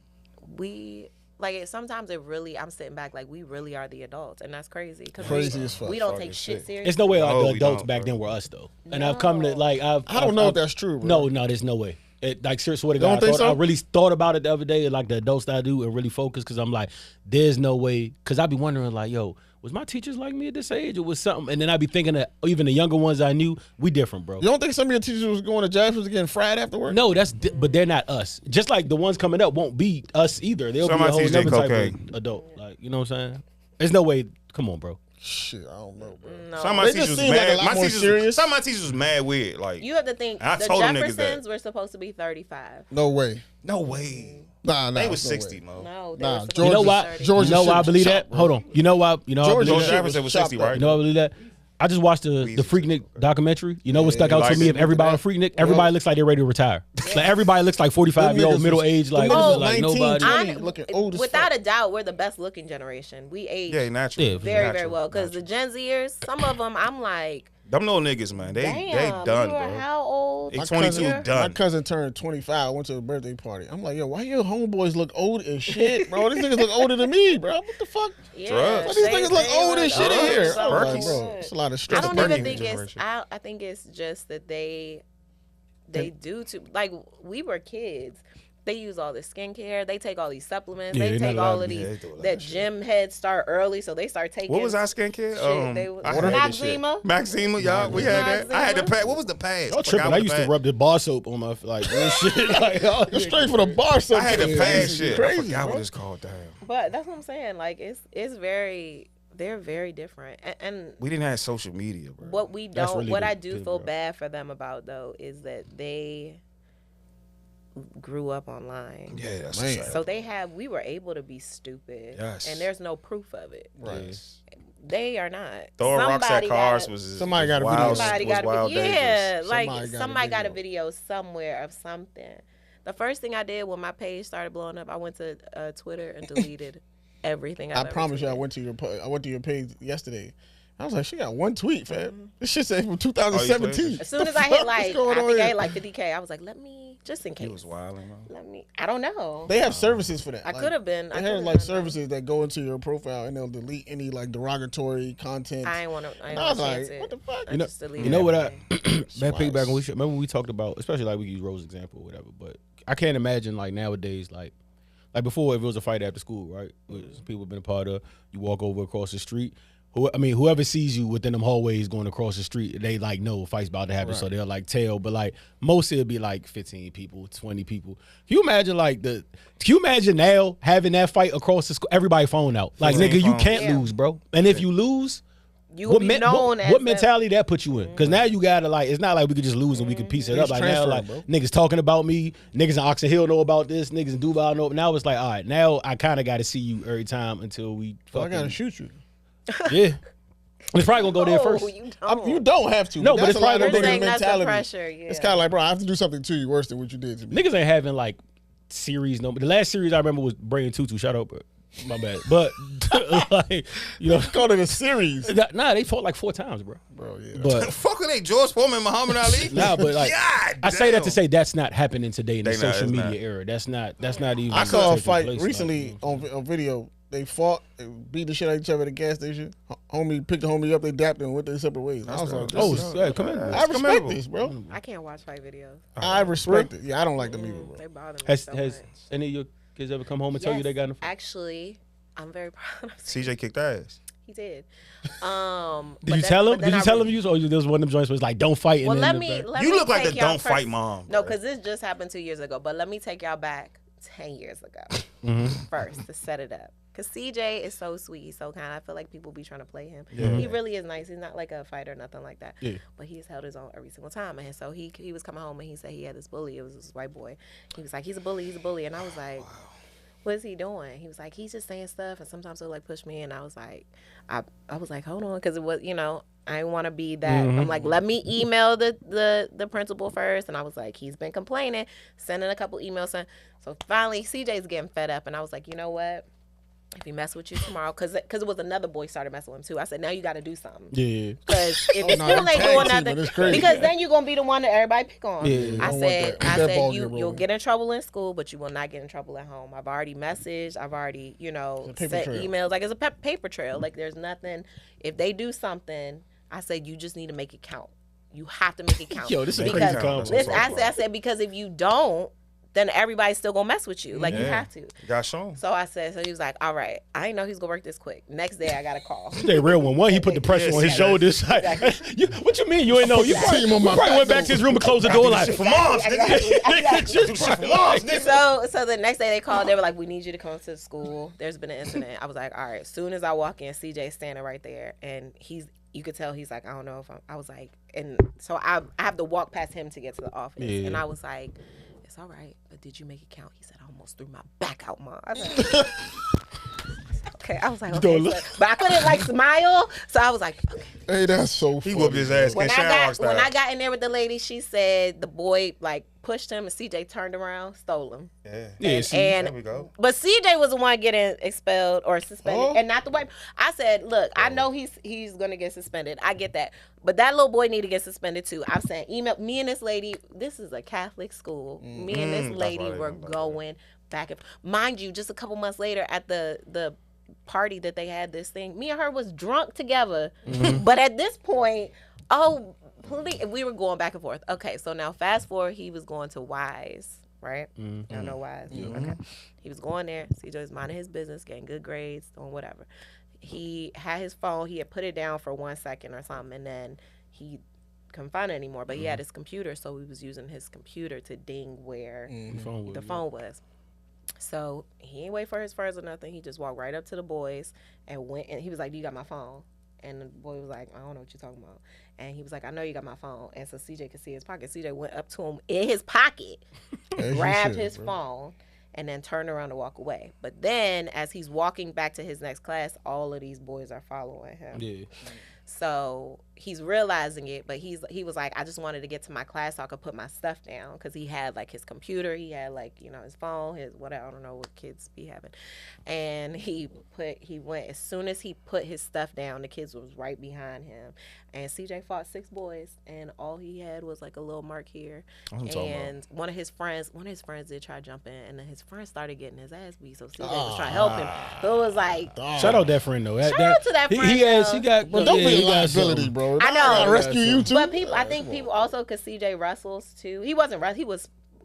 we. Like, sometimes it really, I'm sitting back, like, we really are the adults. And that's crazy. Cause Crazy as fuck. We don't Fucking take shit shit. seriously. It's no way like No, the we adults don't, back bro. then were us though. And I've come to like I don't know if that's true, bro. No, there's no way. Like seriously, swear to Don't God, think so? I really thought about it the other day, like the adults that I do, and really focus because I'm like, there's no way. Because I be wondering like, yo, was my teachers like me at this age, or was something? And then I be thinking that even the younger ones I knew, we different, bro. You don't think some of your teachers was going to Jasper's getting fried after work? No, but they're not us. Just like the ones coming up won't be us either. They'll Some be a of my whole teachers other type cocaine. of adult. Like, you know what I'm saying? There's no way. Come on, bro. Shit, I don't know, bro. No. Some of my They teachers just was seem like a mad. lot My more teachers, serious. some of my teachers was mad weird. Like, You have to think I the told them niggas that. Jeffersons were supposed to be 35. No way. No way. Nah, They was no 60, way. Mo. No, they Nah, were supposed George You know to be why? 30. George- You know why I shit believe was that? chopped, bro. Hold on. You know why? You know why I George believe George shit that? was Jefferson was chopped 60, up. right? You know why I believe that? I just watched the Freaknik documentary. You know what stuck out like to me it. of everybody on Freaknik? Everybody looks like they're ready to retire. Like everybody looks like 45-year-old, niggas middle was- age, like, them niggas was like 19, nobody. 20. Looking old as Without fuck. a doubt, we're the best looking generation. We age Yeah, natural. Yeah, very, Natural. very well. Because the Gen Zers, some of them, I'm like, Them little niggas, man. They damn, done, you are bro. how old? They My 22 cousin- My done. cousin turned 25. I went to a birthday party. I'm like, yo, why your homeboys look old as shit, bro? These niggas look older than me, bro. What the fuck? Yeah, Drugs. Why these niggas look old as shit in old here? so I was like, Perkins. bro, it's a lot of I stress. don't Birthday even think it's. generation. I think it's just that they do too. Like we were kids. They use all this skincare. They take all these supplements. Yeah, they they take not all allowed of to- yeah, these. they do all that That shit. gym heads start early, so they start taking. What was our skincare? Shit, they was- I hated that shit. Maxima? Maxima, y'all. We had that. I had the Maxima? pad. What was the pad? Y'all tripping. I used to rub the bar soap on my like real shit. Like, y'all You're straight for the bar. I had the something. pad shit. I Crazy, forgot bro. what it's called. Damn. But that's what I'm saying. Like it's very. They're very different. And We didn't have social media, bro. what we That's don't. really What the I do thing, feel bro. bad for them about though is that they grew up online. Yeah, that's Man. sad. So we were able to be stupid, Yes. and there's no proof of it. Right. They are not. Throwing rocks at Somebody cars gotta- was Somebody got a wild, video. Somebody was got wild a video. dangerous. Yeah, like Somebody got a somebody got a video. video somewhere of something. The first thing I did when my page started blowing up, I went to Twitter and deleted everything. I promise you, I went to your page yesterday. I was like, she got one tweet, fam. This shit said from 2017. As soon as I hit What's like, going I on think I here? hit like 50K. I was like, let me just in He case. was wilding, bro. Let me. I don't know. They have services for that. I could have been. They have like services that go into your profile and they'll delete any like derogatory content. I ain't want to. I was like, what the fuck? I just deleted You know what? everything. Bad piggyback. Remember when we talked about, especially like we use Rose example or whatever. But I can't imagine like nowadays, like before, if it was a fight after school, right? Which people have been a part of. You walk over across the street. Whoever sees you within them hallways going across the street, they like know a fight's about to happen, so they'll like tell. But like most, it'll be like 15 people, 20 people. Can you imagine Can you imagine now having that fight across the school? Everybody phone out. Like Same nigga, you phone. can't Yeah. lose, bro. And if you lose. You will be known as what the- mentality that put you in? Because now you gotta like, it's not like we could just lose and we could piece it up. Like now, like transferring, niggas talking about me, niggas in Oxon Hill know about this, niggas in Duval know. Now it's like, all right, now I kind of got to see you every time until we. So I fucking, gotta shoot you. Yeah, it's probably gonna go there No, first. you don't. You don't have to. No, but that's it's a lot probably of You're gonna saying niggas' that's the mentality. pressure. Yeah. It's kind of like, bro, I have to do something to you worse than what you did to me. Niggas ain't having like series. No, the last series I remember was Bray and Tutu. Shout out, my bad. But like, you know, Called it a series, nah, they fought like 4 times, bro. bro. Yeah. But Fuck with they George Foreman, Muhammad Ali. nah, but like, God I say that to damn. say that's not happening today in the They not, social it's media not. era. That's not even. I saw a taking fight place, recently on video. They fought, they beat the shit out of each other at a gas station. Homie picked the homie up, they dapped him and went their separate ways. I was like, Like, this is- yeah, come in. I respect this, bro. I can't watch fight videos. I respect it. Yeah, I don't like them either, bro. They bother me Has so has much. any of your kids ever come home and tell you Yes, they got in a fight? Actually, I'm very proud of CJ kicked ass. He did. Did you tell him? Did you tell him you? Or there was one of them joints where it's like, don't fight. Well, and let then me. Let You me look like the take y'all don't fight first- mom. No, bro. because this just happened 2 years ago. But let me take y'all back 10 years ago first to set it up. Because CJ is so sweet, he's so kind. I feel like people be trying to play him. He really is nice. He's not like a fighter, nothing like that. Yeah. But he's held his own every single time. And so he was coming home and he said he had this bully. It was this white boy. He was like, he's a bully. And I was like, what is he doing? He was like, he's just saying stuff. And sometimes he'll like push me. And I was like, I was like, hold on. Because it was, I didn't want to be that. I'm like, let me email the principal first. And I was like, he's been complaining, sending a couple emails. So finally, CJ's getting fed up. And I was like, you know what? If he mess with you tomorrow, because it was another boy started messing with him too. I said, now you got to do something. Yeah. Because if Oh, you no, still them ain't tag doing teaming nothing, is crazy. because then you're gonna be the one that everybody pick on. Yeah. I don't want said, that. That ball game you'll rolling. get in trouble in school, but you will not get in trouble at home. I've already messaged. I've already, paper sent trail. emails. Like it's a paper trail. Like there's nothing. If they do something, I said you just need to make it count. You have to make it count. Yo, this is a because crazy convo. listen, I said because if you don't, then everybody's still gonna mess with you. Like, you have to. You got shown. So I said, so he was like, all right, I didn't know he was gonna work this quick. Next day I got a call. They real one. One, he put the pressure on his shoulders. Like, what you mean? You ain't know? You probably went back to his room and closed the door like, for moms, nigga. Do shit for moms, nigga. So the next day they called. They were like, we need you to come to the school. There's been an incident. I was like, all right. As soon as I walk in, CJ's standing right there, and you could tell he's like, I don't know if I was like, and so I have to walk past him to get to the office, and I was like, it's all right, but did you make it count? He said, I almost threw my back out, Mom. I was like, okay. I was like, okay. But I couldn't like smile, so I was like, okay. Hey, that's so funny. He whooped his ass. When I got in there with the lady, she said the boy like pushed him, and CJ turned around, stole him. Yeah. And there we go. But CJ was the one getting expelled or suspended, and not the wife. I said, look, I know he's gonna get suspended. I get that, but that little boy need to get suspended too. I'm saying, email me and this lady. This is a Catholic school. Me and this lady were going back and mind you, just a couple months later at the party that they had this thing, me and her was drunk together. But at this point, we were going back and forth. Okay, so now fast forward, he was going to Wise, right? Y'all know Wise? Okay. He was going there. CJ was minding his business, getting good grades, doing whatever. He had his phone. He had put it down for 1 second or something, and then he couldn't find it anymore. But he had his computer, so he was using his computer to ding where the phone was. So he ain't wait for his friends or nothing. He just walked right up to the boys and went, and he was like, do you got my phone? And the boy was like, I don't know what you're talking about. And he was like, I know you got my phone. And so CJ could see his pocket. CJ went up to him in his pocket, grabbed his phone, and then turned around to walk away. But then as he's walking back to his next class, all of these boys are following him. Yeah. So he's realizing it, but he was like, I just wanted to get to my class so I could put my stuff down, because he had like his computer, he had like, you know, his phone, his whatever, I don't know what kids be having. And he went, as soon as he put his stuff down, the kids was right behind him. And CJ fought 6 boys, and all he had was like a little mark here. And one of his friends did try to jump in, and then his friend started getting his ass beat, so CJ was trying to help him. So it was like, shout out that friend though. Shout out to that friend. He got, but don't be a liability, bro. I know. I rescue you too. But I think people also, because CJ wrestles too. He wasn't wrestling.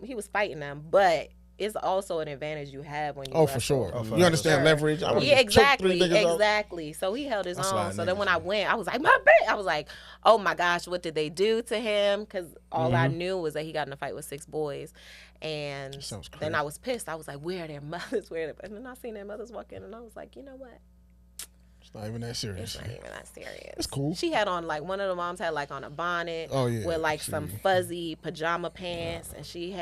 He was fighting them, but it's also an advantage you have when you wrestle. For sure. You understand leverage. Yeah, exactly. So he held his own. So then when I went, I was like, I was like, oh my gosh, what did they do to him? Because all I knew was that he got in a fight with 6 boys. And then I was pissed. I was like, where are their mothers? And then I seen their mothers walk in, and I was like, you know what? It's not even that serious. It's not even that serious. It's cool. She had on, like, one of the moms had like on a bonnet with like some fuzzy pajama pants, and she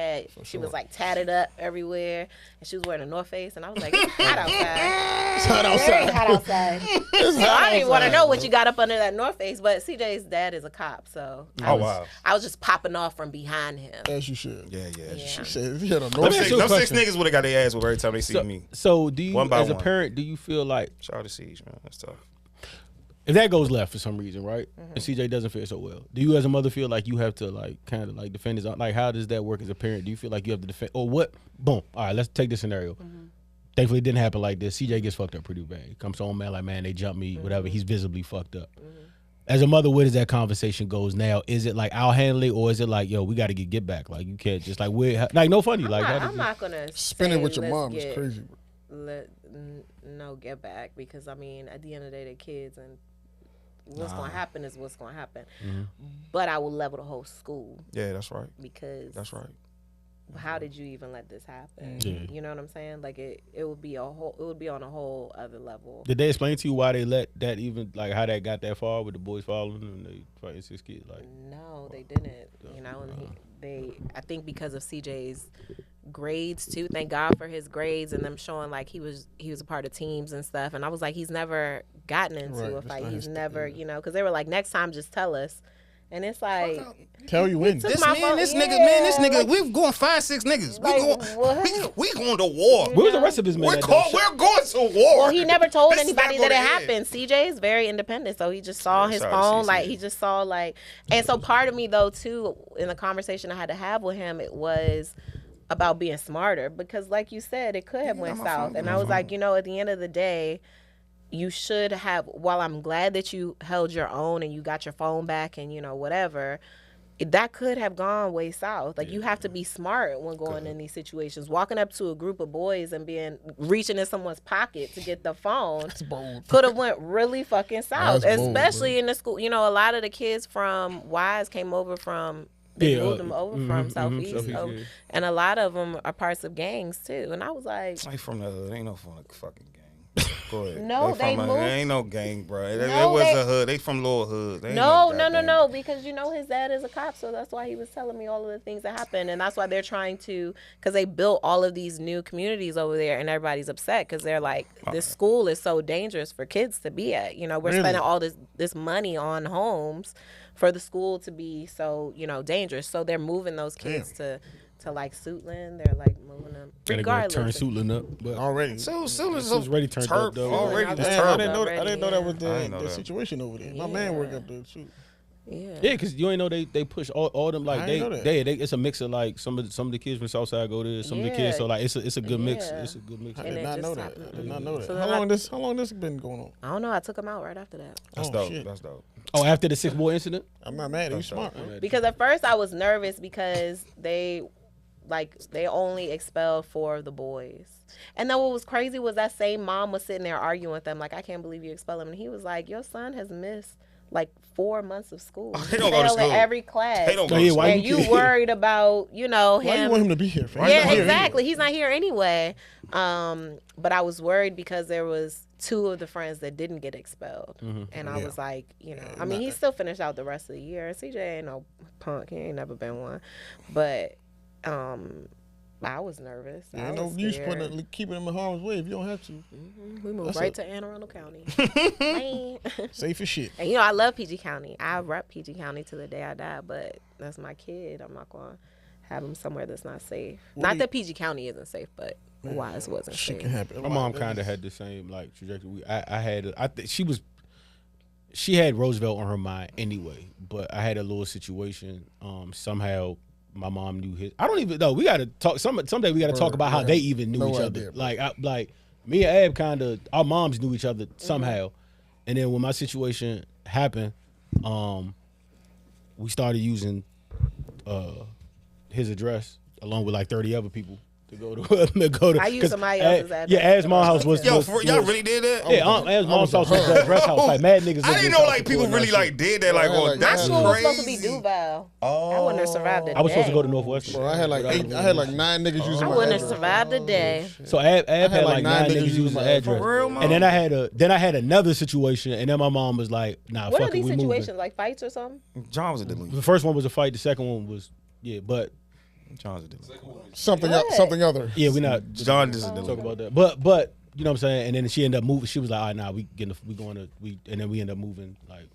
was like tatted up everywhere, and she was wearing a North Face, and I was like, it's hot outside. It's hot outside. Very hot outside. So I didn't want to know what you got up under that North Face, but CJ's dad is a cop, so I was just popping off from behind him. As you should. Yeah. She said he had a North Face. Them 6 niggas would have got their ass whooped every time they see me. So do you, as a parent, do you feel like, shout out to Siege, man. That's tough. If that goes left for some reason, right, and CJ doesn't fare so well, do you as a mother feel like you have to like kind of like defend his, like how does that work as a parent? Do you feel like you have to defend, or what? Boom. All right, let's take this scenario. Thankfully, it didn't happen like this. CJ gets fucked up pretty bad. He comes home, man, like, man, they jumped me, whatever. He's visibly fucked up. As a mother, where does that conversation goes now? Is it like I'll handle it, or is it like, yo, we got to get back? Like you can't just like like no funny. I'm not gonna spin it with your mom is crazy. No get back, because I mean at the end of the day, they're kids, and what's gonna happen is what's gonna happen. But I will level the whole school. Yeah, that's right. Because that's right. How did you even let this happen? You know what I'm saying? Like it would be on a whole other level. Did they explain to you why they let that even, like how that got that far with the boys following them and they fighting 6 kids? Like no, they didn't. You know, and I think because of CJ's grades too. Thank God for his grades and them showing like he was a part of teams and stuff. And I was like, he's never gotten into a fight. He's never, you know, because they were like, next time just tell us. And it's like, tell you when. This nigga, we've going 5-6 niggas. We going to war. Where's the rest of his men? We're going to war. Well, he never told anybody that it happened. CJ is very independent, so he just saw his phone, like he just saw like, and so part of me though too, in the conversation I had to have with him, it was about being smarter, because like you said, it could have went south, and I was like, you know, at the end of the day, you should have, while I'm glad that you held your own and you got your phone back and, you know, whatever, that could have gone way south. Like you have to be smart when going in these situations. Walking up to a group of boys and reaching in someone's pocket to get the phone could have went really fucking south. That's bold, Especially in the school. You know, a lot of the kids from Wise came over from. They moved them over from Southeast, so, and a lot of them are parts of gangs too. And I was like, They from the hood. Ain't no fucking gang. Go ahead. No, they moved. Ain't no gang, bro. It No, was they- a hood. They from Lower Hood. They ain't no, goddamn- because you know his dad is a cop, so that's why he was telling me all of the things that happened, and that's why they're trying to, because they built all of these new communities over there, and everybody's upset because they're like, this school is so dangerous for kids to be at. You know, we're spending all this money on homes for the school to be so, you know, dangerous. So they're moving those kids to like Suitland. They're like moving them. Gotta go Regardless. turn Suitland up, but Already. Suitland's was already turned up, though. Already, Yeah, it's Damn, turbo. I didn't know that was I didn't know the that. situation over there. My man worked up there too. Yeah. yeah, because you ain't know they push all them like I they, ain't know that. they it's a mix of like some of the kids from Southside go there, some of the kids, Yeah. so like it's a good mix. Yeah. It's a good mix. I And did it not just know that. happened. I did not know that. So How then long this been going on? I don't know. I took him out right after that. That's Oh, dope. shit. That's dope. Oh, after the 6 boy incident. I'm not mad. You smart. Man. Because at first I was nervous because they only expelled 4 of the boys. And then what was crazy was that same mom was sitting there arguing with them, like, I can't believe you expelled him. And he was like, your son has missed like 4 months of school. They don't go to Failed in school. every class. They don't No, go yeah, to why And you worried about, you know, Why you him. want him to be here? Fam? Yeah, exactly. He's not here anyway. But I was worried because there was 2 of the friends that didn't get expelled. And I was like, you know, I mean, he still finished out the rest of the year. CJ ain't no punk. He ain't never been one. But I was nervous. Yeah, I no was use scared. keeping him in harm's way if you don't have to. We moved That's right it. to Anne Arundel County. Man. Safe as shit. And, you know, I love PG County. I rep PG County to the day I die, but that's my kid. I'm not going to have him somewhere that's not safe. Not that PG County isn't safe, but Wise wasn't Shit safe. can happen. My mom kind of had the same like trajectory. I think she had Roosevelt on her mind anyway, but I had a little situation. Somehow my mom knew his. I don't even know. We got to talk. Someday we got to talk about how they even knew No each idea, other. bro. Like me and Ab kind of our moms knew each other somehow, and then when my situation happened, we started using his address along with like 30 other people to go to. I used somebody else's address. Yeah, As Mom House was. Yo, was- y'all was- really did that? Yeah, As Mom's house was the address house. Like mad niggas. I lived didn't in know South like people Dakota and really that like shit. did that. Like, Bro, I oh, had, like, My that's school was supposed to be crazy. Duval. Oh. I wouldn't have survived the day. I was supposed to go to Northwest. Bro, I had like 9 niggas using I my wouldn't have address. survived the day. So Ab had like like 9 niggas using my the address. For real, Mom? And then I had another situation, and then my mom was like, "Nah, What fuck are it, these we situations? moving." Like fights or something? John was a delinquent. The first one was a fight. The second one was but John was a delinquent. Something other. yeah, we not John is a talk delinquent. about that. But you know what I'm saying. And then she ended up moving. She was like, "All right, nah, and then we ended up moving like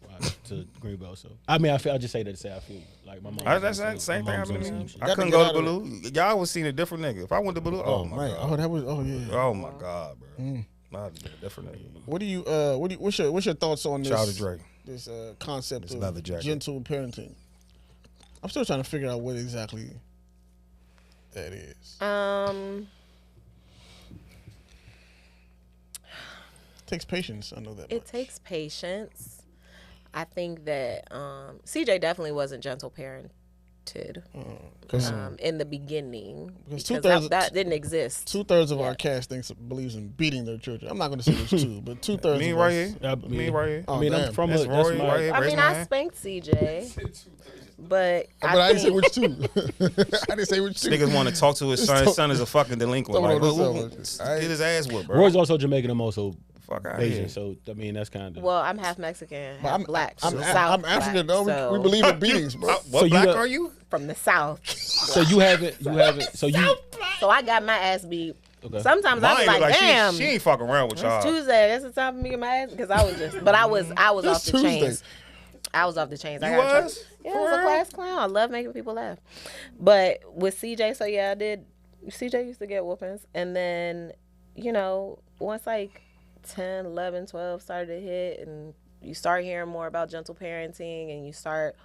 to Greenbelt." So I mean, I'll just say that to say I feel like my mom. That's the same thing my mom's happened on to the me. same shit. I Got to couldn't get go out to of Baloo. Y'all was seeing a different nigga. If I went to Baloo, oh my Man, god. oh that was yeah. Oh my god, bro. I'd be a different nigga. What's your thoughts on this? Shout out to Dre. This concept It's another of jacket. gentle parenting. I'm still trying to figure out what exactly that is. It takes patience. I know that. It much. takes patience. I think that CJ definitely wasn't gentle parented in the beginning Because because that didn't exist. 2/3 of Yeah. our cast believes in beating their children. I'm not going to say which 2, but 2/3. Me of right us- here. Me right here. Oh, I mean, I'm damn. from That's that's Roy my, right here. I Raise mean, my I hand. spanked CJ, but But I didn't say think- which 2. I didn't say which 2. Niggas want to talk to his son. His son is a fucking delinquent. Don't Like, know get this his ass whooped, bro. Roy's also Jamaican. I'm also Fuck out Asian. here. So I mean, that's kind of. Well, I'm half Mexican, But half black. I'm from the South I'm African black, though. so- We believe in beatings, bro. What So you black got- are you? from the South. So you haven't. So you. So I got my ass beat. Okay. Sometimes I Mine was look like, like damn. she ain't fucking around with It's y'all. Tuesday. That's the time for me to get my ass because I was just, but I was off It's the Tuesday. chains. I was off the chains. I You got in trouble. was? Yeah, For I was a real? class clown. I love making people laugh. But with CJ, so yeah, I did. CJ used to get whoopings, and then once like 10, 11, 12 started to hit, and you start hearing more about gentle parenting, and you start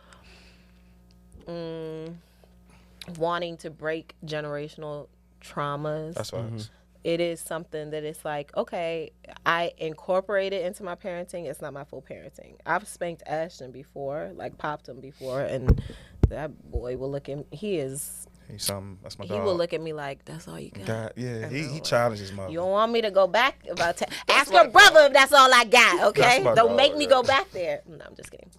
wanting to break generational traumas. That's what It is something that it's like, okay, I incorporate it into my parenting. It's not my full parenting. I've spanked Ashton before, like popped him before, and that boy will look at me. He's something. That's my he dog. will look at me like, that's all you got. God, yeah, he challenges mother. You don't want me to go back? Ask your brother if that's all I got, okay? my Don't dog, make me yeah. go back there. No, I'm just kidding.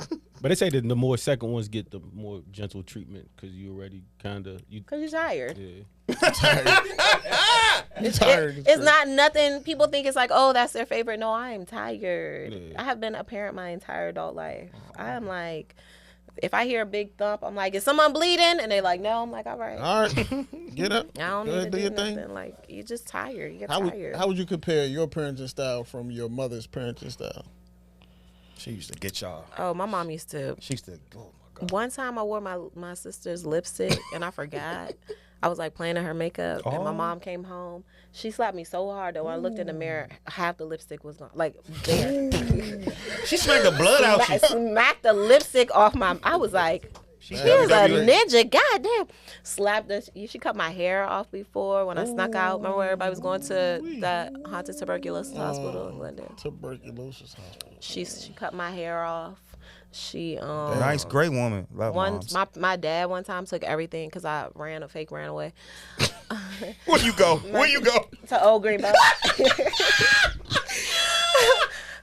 But they say that the more second ones get, the more gentle treatment because you already kind of Because you're tired. Yeah. Tired. It's not nothing. People think it's like, oh, that's their favorite. No, I am tired. Yeah. I have been a parent my entire adult life. I am like, if I hear a big thump, I'm like, is someone bleeding? And they're like, no. I'm like, all right. All right, get up. I don't Go need ahead, to do do your thing. nothing. Like, you're just tired. You get How tired. would you compare your parenting style from your mother's parenting style? She used to get y'all. Oh, my mom used to. She used to. Oh my God. One time I wore my sister's lipstick and I forgot. I was like playing in her makeup and my mom came home. She slapped me so hard that when I looked in the mirror, half the lipstick was gone. Like, there. She smacked the blood out you. Smacked the lipstick off my. I was like, she is a ninja. Goddamn. Slapped the. She cut my hair off before when I snuck out. Remember where everybody was going to that haunted tuberculosis hospital in Glendale? Tuberculosis hospital. She cut my hair off. She Nice, great woman. Love moms. my dad one time took everything because I ran away Where you go? Where you go? to Old Greenbelt.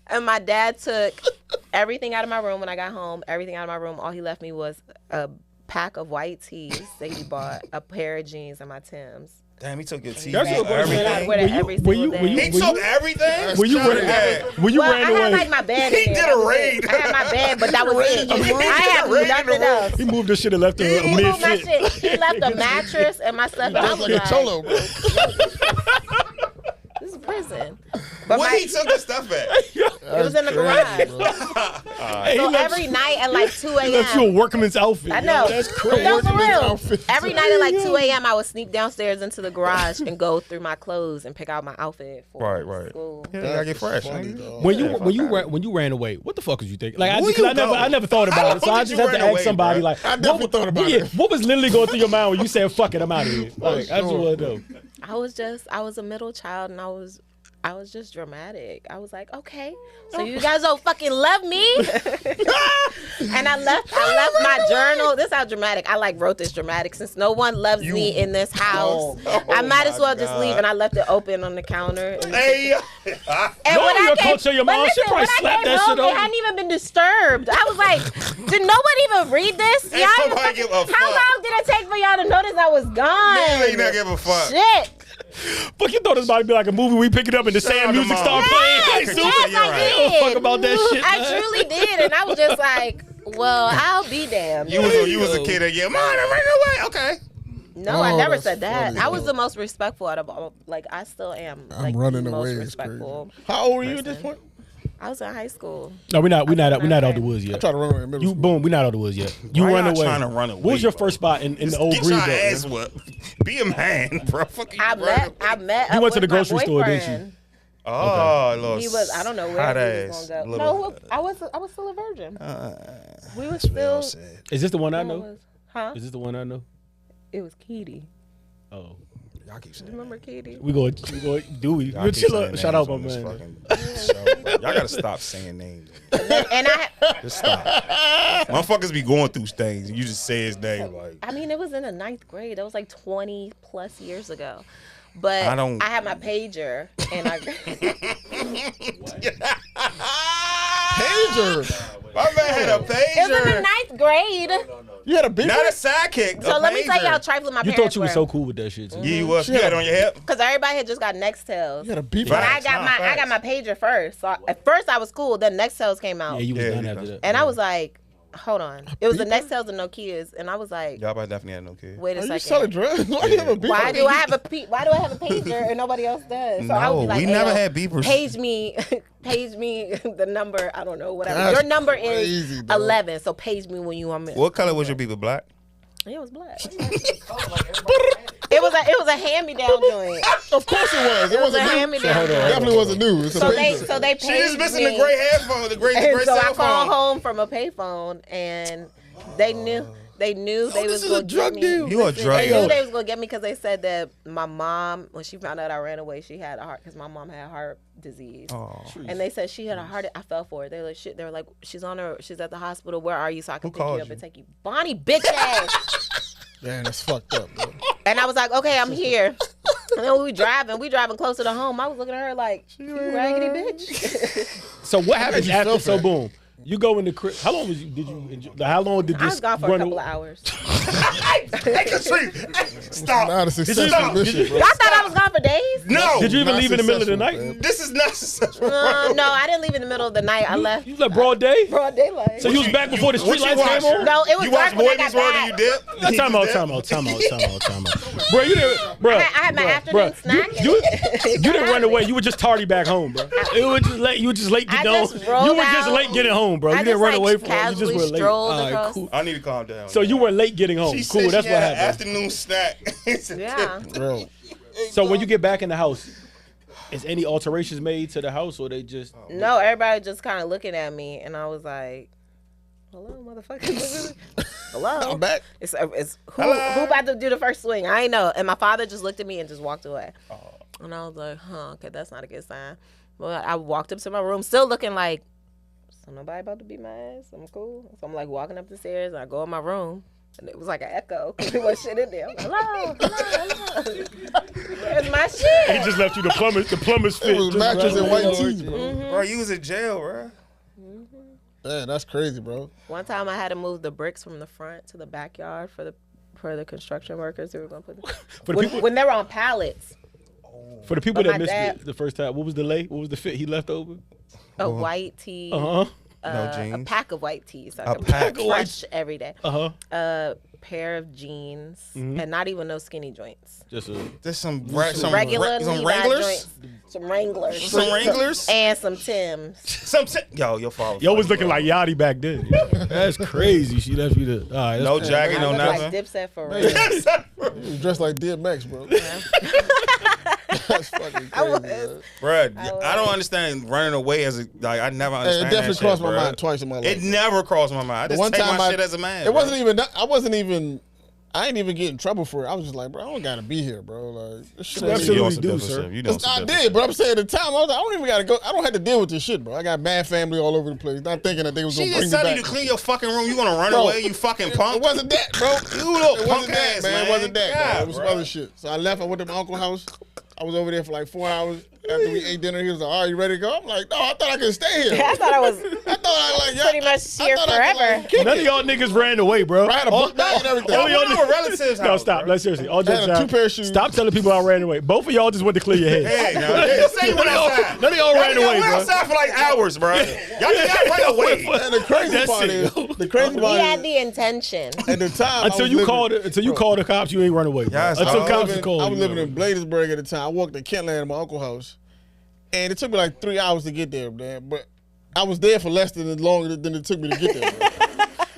And my dad took everything out of my room when I got home. Everything out of my room. All he left me was a pack of white tees that he bought, a pair of jeans, and my Timbs. Damn, he took your teeth. That's what Everything. Wear that every single day. He took everything. When you ran Well, I away, had like my bed. He in there. did That a was raid. it. I had my bed, but that was it. I have nothing else. he moved the shit and left her a He moved my mid fit. shit. He left the mattress and my stuff. And I That's was like a like, cholo, bro. this is prison. But Where my, he took the stuff at? it was in the garage. Hey, So he left, every night at like 2 he left you a a.m. workman's outfit. I know. That's crazy. No, for real. outfit. Every night at like 2 a.m. I would sneak downstairs into the garage and go through my clothes and pick out my outfit for Right. school. Yeah, you gotta get fresh. Funny, nigga. dog. When you ran away, what the fuck was you thinking? Like, Where because you I never thought How about the it, so fuck I did just you have to run ask away, somebody bro? like, I definitely thought about it. What was literally going through your mind when you said, "Fuck it, I'm out of here"? Like, I just want to know. I was a middle child and I was just dramatic. I was like, okay, so you guys don't fucking love me. And I left my journal. This is how dramatic. I like wrote this dramatic. Since no one loves me in this house, I might as well just leave. And I left it open on the counter. And Hey, and No, when I your came, culture, your but mom, she listen, probably when I slapped came that home, shit it over. hadn't even been disturbed. I was like, did nobody even read this? Ain't Y'all nobody give a how fuck. long did it take for y'all to notice I was gone? man, you not give a fuck. Shit. Fuck, you thought this about to be like a movie. We pick it up and the Shout out sad to music Mom. start playing. Yes, Hey, yes, Super, I you don't did. fuck about that shit. I man. truly did, and I was just like, well, I'll be damned. You was a kid that yeah, mom, I ran away. Okay. No, I Oh, never that's said that. funny, I was though. the most respectful out of all. Like, I still am. I'm Like, running the most away. It's respectful. crazy. How old were you at this point? I was in high school. No, we're not out the woods I yet. tried to run away in middle You school. boom, we're not out the woods yet. You Why run y'all away. trying to run away, What was your bro? first spot in the old Get your green ass belt? whooped. Be a man, bro. Fuck you. I run away. met. You up went to with the my grocery store, didn't you? boyfriend. Oh, little He was. I don't know where hot he ass. was gonna go. Little- No, I was still a virgin. We were That's what y'all still. said. Is this the one I no, it know? was- Huh? Is this the one I know? It was Katie. Oh, Y'all keep saying. Remember Katie? we go. Do we? Y'all You keep chill saying out. Shout names out, my on this man. fucking show, bro. Y'all gotta stop saying names. And Just stop. Motherfuckers be going through things and you just say his name like. I mean, it was in the 9th grade. That was like 20 plus years ago. But I don't- I had my pager and I. Pager. My man had a It was in pager. the 9th grade. You had a beeper? Not a sidekick. So a let me tell you how pager. trifling my You parents thought you were. was so cool with that shit. Too. Yeah, you was. You had it on your hip. Because everybody had just got Nextels. You had a beeper? But I Facts, got nah, my facts. pager first. So at first I was cool. Then Nextels came out. Yeah, you was Yeah, done you after know. that. And I was like, hold on. It was the beeper? Nextels and Nokias. And I was like, Y'all probably definitely had no kid. wait a Are you second. selling drugs? Why do you have a beeper? Why do I have a pager and nobody else does? So I would be No, like, we "Hey, never yo, had beepers." Page me the number. I don't know, whatever. That's Your number crazy, is dog. 11. So page me when you want me. What color was your beeper? Black? It was black. It was a hand me down joint. Of course it was. It It was a wasn't new. hand me down. Definitely wasn't new. It's a So pager. they paid She just missing me. the gray headphone, the gray And so I cell called phone. home from a payphone, and they knew They knew they was going to get me. You a drug They dealer. knew they was going to get me because they said that my mom, when she found out I ran away, she had a heart, because my mom had heart disease. Oh. And they said she had a heart. I fell for it. They like shit. They were like, she's at the hospital. Where are you? So I can pick you called up you? and take you. Bonnie, bitch ass. Man, that's fucked up, bro. And I was like, okay, I'm here. And then we driving closer to home. I was looking at her like, you raggedy bitch. So what happens you after? feel So bad. boom, you go in the crib. How long did you enjoy? How long did I this was gone for a run? couple of hours. Stop. Not a successful mission, bro. Y'all thought I was gone for days? No. Did you even Not leave in the middle of the successful, night? man. This is not successful. No, I didn't leave in the middle of the night. I left You left broad day. broad daylight. So you was back before the What street you lights came watch? on. No, it was You dark watch when I Boy got Meets World and back. you dip? Time out. Bro, you didn't. Bro, I had my afternoon snack. You didn't run away. You were just tardy back home, bro. It was just late. You were just late I getting home. just rolled You were just out. late getting home, bro. You I didn't just, run like, away from it. You just casually were late. strolled All right, across. cool. I need to calm down. So you were late getting home. She Cool. said That's she what had an happened. afternoon snack. Yeah. Bro. So when you get back in the house, is any alterations made to the house, or they just? No, everybody just kind of looking at me, and I was like, "Hello, motherfucker." Hello. I'm back. It's who about to do the first swing? I ain't know. And my father just looked at me and just walked away. And I was like, okay, that's not a good sign. But I walked up to my room, still looking like, so nobody about to beat my ass. I'm cool. So I'm like walking up the stairs, and I go in my room. And it was like an echo because there was shit in there. I'm like, hello. Where's my shit? He just left you the plumber's fit. It was just mattress right and white there. tees, bro. Bro, you was in jail, bro. Man, that's crazy, bro. One time I had to move the bricks from the front to the backyard for the construction workers who were going to put For the people, when they were on pallets. for the people But that my missed dad- it the first time, what was the lay? What was the fit he left over? A white tee. Uh huh. No A jeans. pack of white tees. So I A could pack of fresh every day. Uh huh. A pair of jeans and not even no skinny joints. Just a. There's some Regular some Levi Wranglers. joints. Some Wranglers. Some Wranglers. And some Tims. Yo, your father. Yo was looking like Yachty back then. That's crazy. She left you to. All right. No That's, jacket, I no look nothing. like Dipset for real. You was dressed like DMX, bro. That's fucking I was. crazy, man. Bruh, I I don't understand running away as a like. I never Hey, understand. it definitely that crossed shit, my bruh. mind twice in my life. It never crossed my mind. I just take my shit as a man. It bro. wasn't even. I ain't even get in trouble for it. I was just like, bro, I don't gotta be here, bro. Like, this shit You ain't absolutely You even- on some do, different sir. shit. You doing some I different did, but I'm saying at the time, I was like, I don't even gotta go. I don't have to deal with this shit, bro. I got mad family all over the place. Not thinking that they was She gonna bring just me telling back. you to clean your fucking room. You want to run Bro, away? You fucking punk. It wasn't that, bro. You little It punk wasn't that, ass, man. It wasn't that, God, bro. It was some bro. other shit. So I left. I went to my uncle's house. I was over there for like 4 hours. After we ate dinner, he was like, "All right, you ready to go?" I'm like, "No, I thought I could stay here." I thought I was Pretty much here forever. none of y'all niggas ran away, bro. I had a book bag and everything. all y'all We were relatives. No, stop. Let's seriously. All I had jokes a aside, 2 pair of shoes. stop telling people I ran away. Both of y'all just went to clear your head. Hey, now, just say you went outside. None of y'all ran away, went bro. outside for like hours, bro. Y'all did not run away. And the crazy That's part it. is, the crazy We part had is, the intention. at the time, Until you called the cops, you ain't run away. Bro. Yes, Until I cops was called. I was you living in Bladensburg at the time. I walked to Kentland at my uncle's house, and it took me like 3 hours to get there, man. But I was there for less than longer than it took me to get there. Man.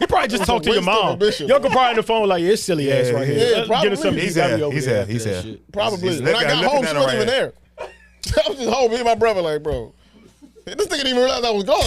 You probably just It was talked to a your waste of mom. ambition. Y'all could probably on the phone like, it's silly ass right here. yeah, Let's probably. get us something. He's You gotta here. be over He's there here. after He's that here. shit. Probably. He's When I got looking home, at she him wasn't right even there. I was just home, me and my brother, like, bro, this nigga didn't even realize I was gone.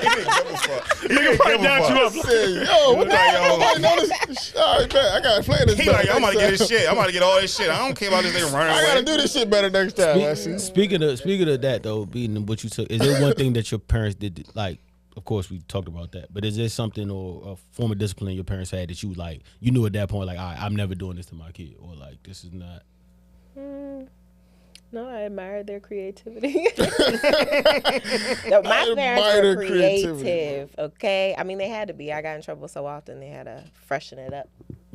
Nigga probably down you up. I said, yo, what the hell? Nobody noticed? All right, man, I gotta play this He better like, I'm about to next get this time. shit. I'm about to get all this shit. I don't care about this nigga running I gotta away. do this shit better next time. I see. Speaking of that though, being what you took, is there one thing that your parents did like? Of course, we talked about that, but is there something or a form of discipline your parents had that you like? You knew at that point, like, all right, I'm never doing this to my kid, or like, this is not. No, I admired their creativity. No, my I parents admire were their creativity. creative, okay? I mean, they had to be. I got in trouble so often, they had to freshen it up.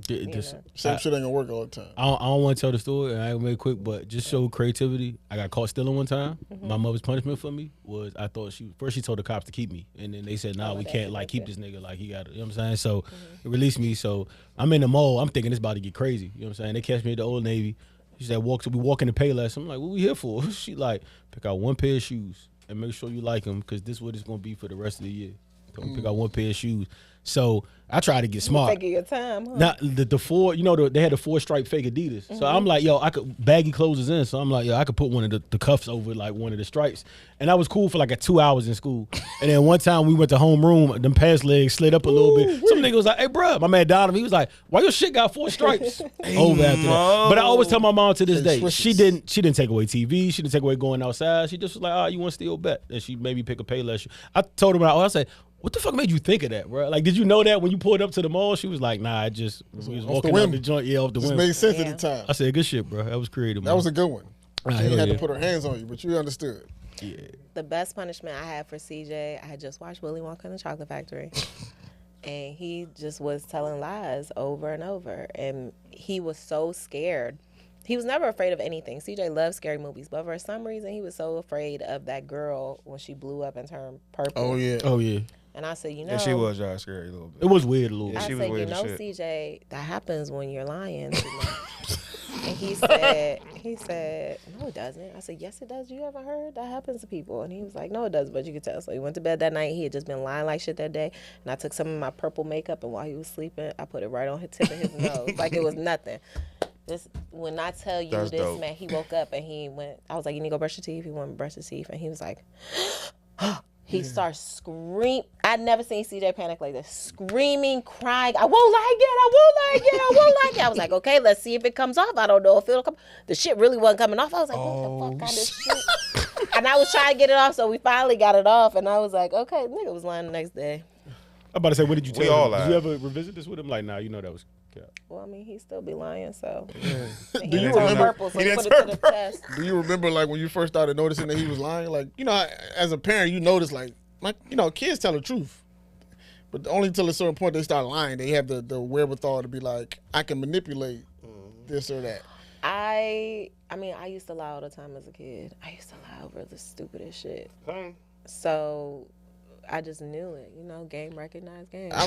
This, Same shit ain't gonna work all the time. I don't want to tell the story, and I will make it quick, but just show creativity. I got caught stealing one time. My mother's punishment for me was I thought she told the cops to keep me, and then they said, "Nah, we can't like keep this nigga. Like he got, you know what I'm saying?" So it released me. So I'm in the mall. I'm thinking it's about to get crazy. You know what I'm saying? They catch me at the Old Navy. She said, we walk in the Payless. I'm like, what we here for? She like, pick out one pair of shoes and make sure you like them because this is what it's gonna be for the rest of the year. So pick out one pair of shoes. So I try to get smart. Taking your time, huh? Now the four, they had the 4-stripe fake Adidas. So I'm like, yo, I could baggy clothes is in. So I'm like, yo, I could put one of the cuffs over like one of the stripes, and that was cool for like 2 hours in school. And then one time we went to homeroom, them pants legs slid up a little bit. Some nigga was like, hey, bro, my man Donovan, he was like, why your shit got 4 stripes over after that? But I always tell my mom to this day, she didn't take away TV, she didn't take away going outside. She just was like, oh, you want to steal bet? And she maybe pick a Payless shoe. I told her, I said, what the fuck made you think of that, bro? Like, did you know that when you pulled up to the mall? She was like, nah, we was walking out the joint, off the whim. It made sense at the time. I said, good shit, bro. That was creative, man. That was a good one. She hell had yeah. to put her hands on you, but you understood. Yeah. The best punishment I had for CJ, I had just watched Willy Wonka and the Chocolate Factory. And he just was telling lies over and over. And he was so scared. He was never afraid of anything. CJ loved scary movies. But for some reason, he was so afraid of that girl when she blew up and turned purple. Oh, yeah. Oh, yeah. And I said, And she was y'all scary a little bit. It was weird a little bit. I she was said, weird as shit. CJ, that happens when you're lying too much. And he said, no, it doesn't. I said, yes, it does. You ever heard that happens to people? And he was like, no, it doesn't, but you could tell. So he went to bed that night. He had just been lying like shit that day. And I took some of my purple makeup, and while he was sleeping, I put it right on his tip of his nose, like it was nothing. When I tell you That's this, dope. man, he woke up and he went, I was like, you need to go brush your teeth? He went and brushed his teeth. And he was like, he starts screaming. I'd never seen CJ panic like this. Screaming, crying. I won't lie again. I won't lie again. I won't lie again. I was like, okay, let's see if it comes off. I don't know if it'll come. The shit really wasn't coming off. I was like, what the fuck kind of shit? And I was trying to get it off, so we finally got it off. And I was like, okay, nigga was lying the next day. I'm about to say, what did you tell We all him? Did lied. you ever revisit this with him? Like, nah, you know that was cap. Well, I mean, he still be lying, so. And Do he you turned remember- purple, so he he didn't put it to turn the purple. test. Do you remember, like, when you first started noticing that he was lying? Like, as a parent, you notice, like, kids tell the truth. But only until a certain point they start lying, they have the wherewithal to be like, I can manipulate this or that. I mean, I used to lie all the time as a kid. I used to lie over the stupidest shit. So I just knew it, game recognized game. I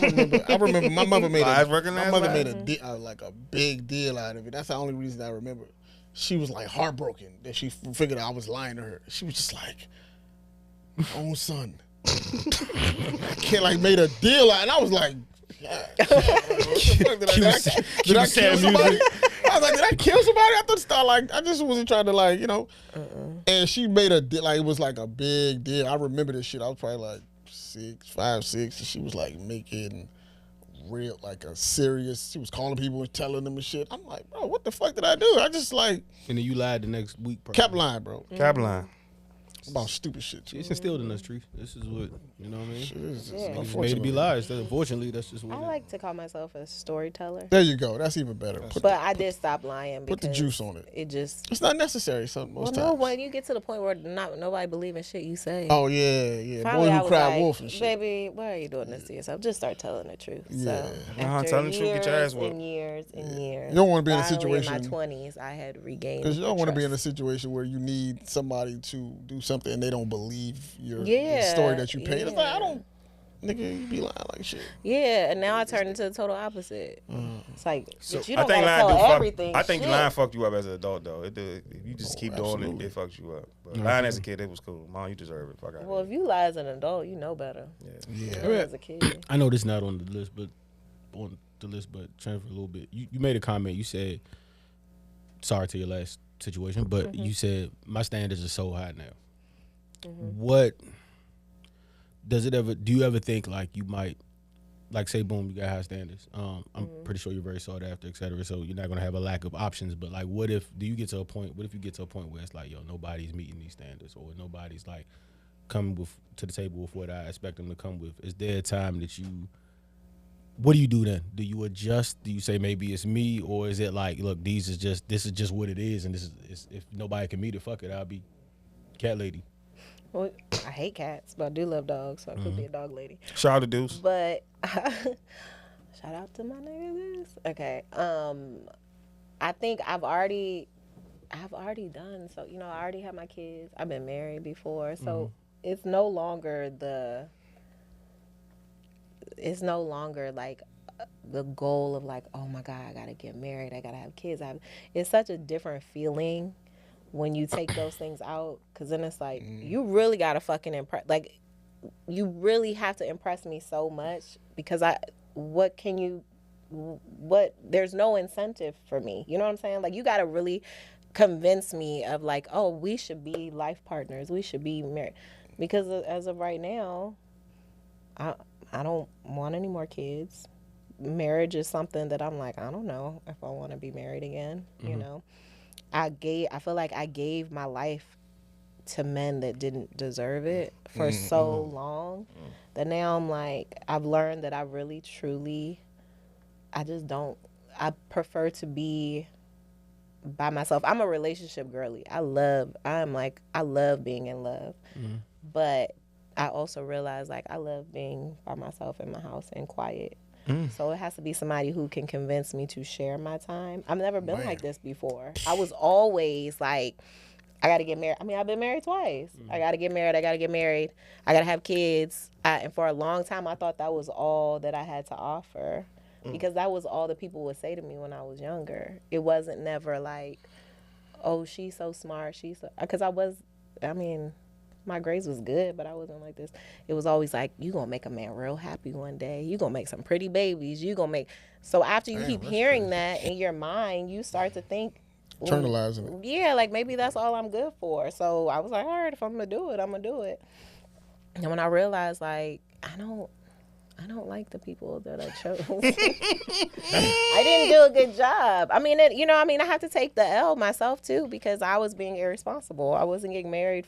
remember my mother made Lies recognized like a big deal out of it. That's the only reason I remember. She was like heartbroken that she figured I was lying to her. She was just like, my own son. I can't made a deal out, and I was like, yeah. What the fuck, did I kill somebody? I was like, did I kill somebody? I thought start I just wasn't trying to And she made a deal, it was like a big deal. I remember this shit. I was probably like 5, 6, and she was making real a serious. She was calling people and telling them and shit. I'm like, bro, what the fuck did I do? I just And then you lied the next week. Probably. kept lying, bro. Cap line. About stupid shit. It's instilled in us, Tree. This is what, you know what I mean? Shit is just Yeah. It's made to be lies. Unfortunately, that's just what I it is. like to call myself a storyteller, There you go. That's even better. but I did stop lying because Put the juice on it. It just It's not necessary most no. times. When you get to the point where nobody believes shit you say. Oh yeah. Finally, Boy I who was cried like, wolf and shit. baby, why are you doing this to yourself? Just start telling the truth. Yeah. So after Telling the truth, get your ass years whooped. and years and years. You don't wanna be in a finally situation- in my 20s, I had regained. Because you don't want to be in a trust. situation where you need somebody to do something and they don't believe the Yeah, story that you paint. It's like, yeah. I don't, nigga, you be lying like shit. Yeah, and now I turned into the total opposite. It's like, bitch, you I don't think gotta lying tell everything. I think Shit. lying fucked you up as an adult though. If you just keep doing absolutely. it fucks you up. But lying as a kid, it was cool. Mom, you deserve it. Fuck out. Well, if you lie as an adult, you know better. Yeah. As a kid. I know this is not on the list, but transfer a little bit. You made a comment. You said, sorry to your last situation, but you said, my standards are so high now. What does it ever, do you ever think you might, say, boom, you got high standards. I'm pretty sure you're very sought after, et cetera. So you're not going to have a lack of options. But what if you get to a point where it's like, yo, nobody's meeting these standards or nobody's coming to the table with what I expect them to come with? Is there a time that what do you do then? Do you adjust? Do you say maybe it's me, or is it look, this is just what it is, and if nobody can meet it, fuck it, I'll be cat lady. Well, I hate cats, but I do love dogs, so I could be a dog lady. Shout out to Deuce. But shout out to my niggas. Okay. I think I've already done so. I already have my kids. I've been married before, so it's no longer the goal of oh my God, I gotta get married, I gotta have kids. It's such a different feeling when you take those things out, because then it's you really gotta fucking impress. you really have to impress me so much because there's no incentive for me. You know what I'm saying? Like, you got to really convince me of like, oh, we should be life partners. We should be married. Because as of right now, I don't want any more kids. Marriage is something that I'm like, I don't know if I want to be married again. You know, I feel like I gave my life to men that didn't deserve it for so long that now I'm like, I've learned that I really truly, I prefer to be by myself. I'm a relationship girly. I love being in love. But I also realize like I love being by myself in my house and quiet. So it has to be somebody who can convince me to share my time. I've never been like this before. I was always like, I got to get married. I mean, I've been married twice. I got to get married. I got to have kids. And for a long time, I thought that was all that I had to offer because that was all the people would say to me when I was younger. It wasn't never like, oh, she's so smart. Because my grades was good, but I wasn't like this. It was always like, you going to make a man real happy one day. You going to make some pretty babies. So after you keep hearing that in your mind, you start to think, internalizing it. Yeah, like maybe that's all I'm good for. So I was like, all right, if I'm going to do it, I'm going to do it. And when I realized, like, I don't like the people that I chose. I didn't do a good job. I mean, I have to take the L myself too because I was being irresponsible. I wasn't getting married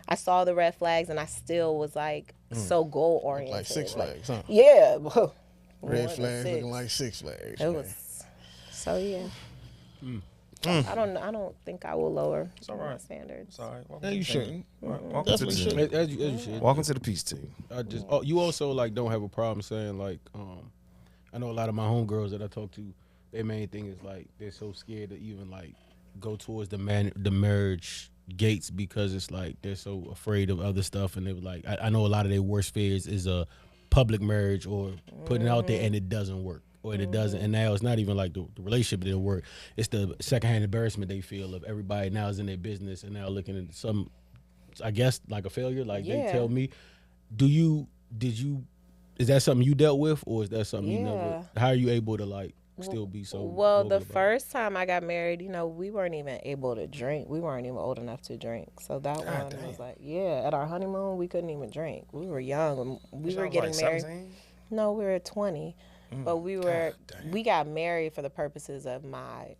I saw the red flags and I still was like so goal oriented. Like Six Flags, huh? Yeah. Red flags looking like Six Flags. It was, so yeah. I don't think I will lower my standards. Sorry. Yeah, you shouldn't. Welcome to the team. As you should. Welcome to the peace team. You also like don't have a problem saying like, I know a lot of my homegirls that I talk to, their main thing is like they're so scared to even like go towards the marriage gates because it's like they're so afraid of other stuff, and they were like, I know a lot of their worst fears is a public marriage or putting it out there and it doesn't work. Or it doesn't, and now it's not even like the relationship didn't work. It's the secondhand embarrassment they feel of everybody now is in their business and now looking at some, I guess, like a failure. Like they tell me, is that something you dealt with, or is that something you never? How are you able to like still be so? Well, the first time I got married, we weren't even able to drink. We weren't even old enough to drink. So that one was like, at our honeymoon we couldn't even drink. We were young. We were getting married. 17? No, we were 20. But we got married for the purposes of my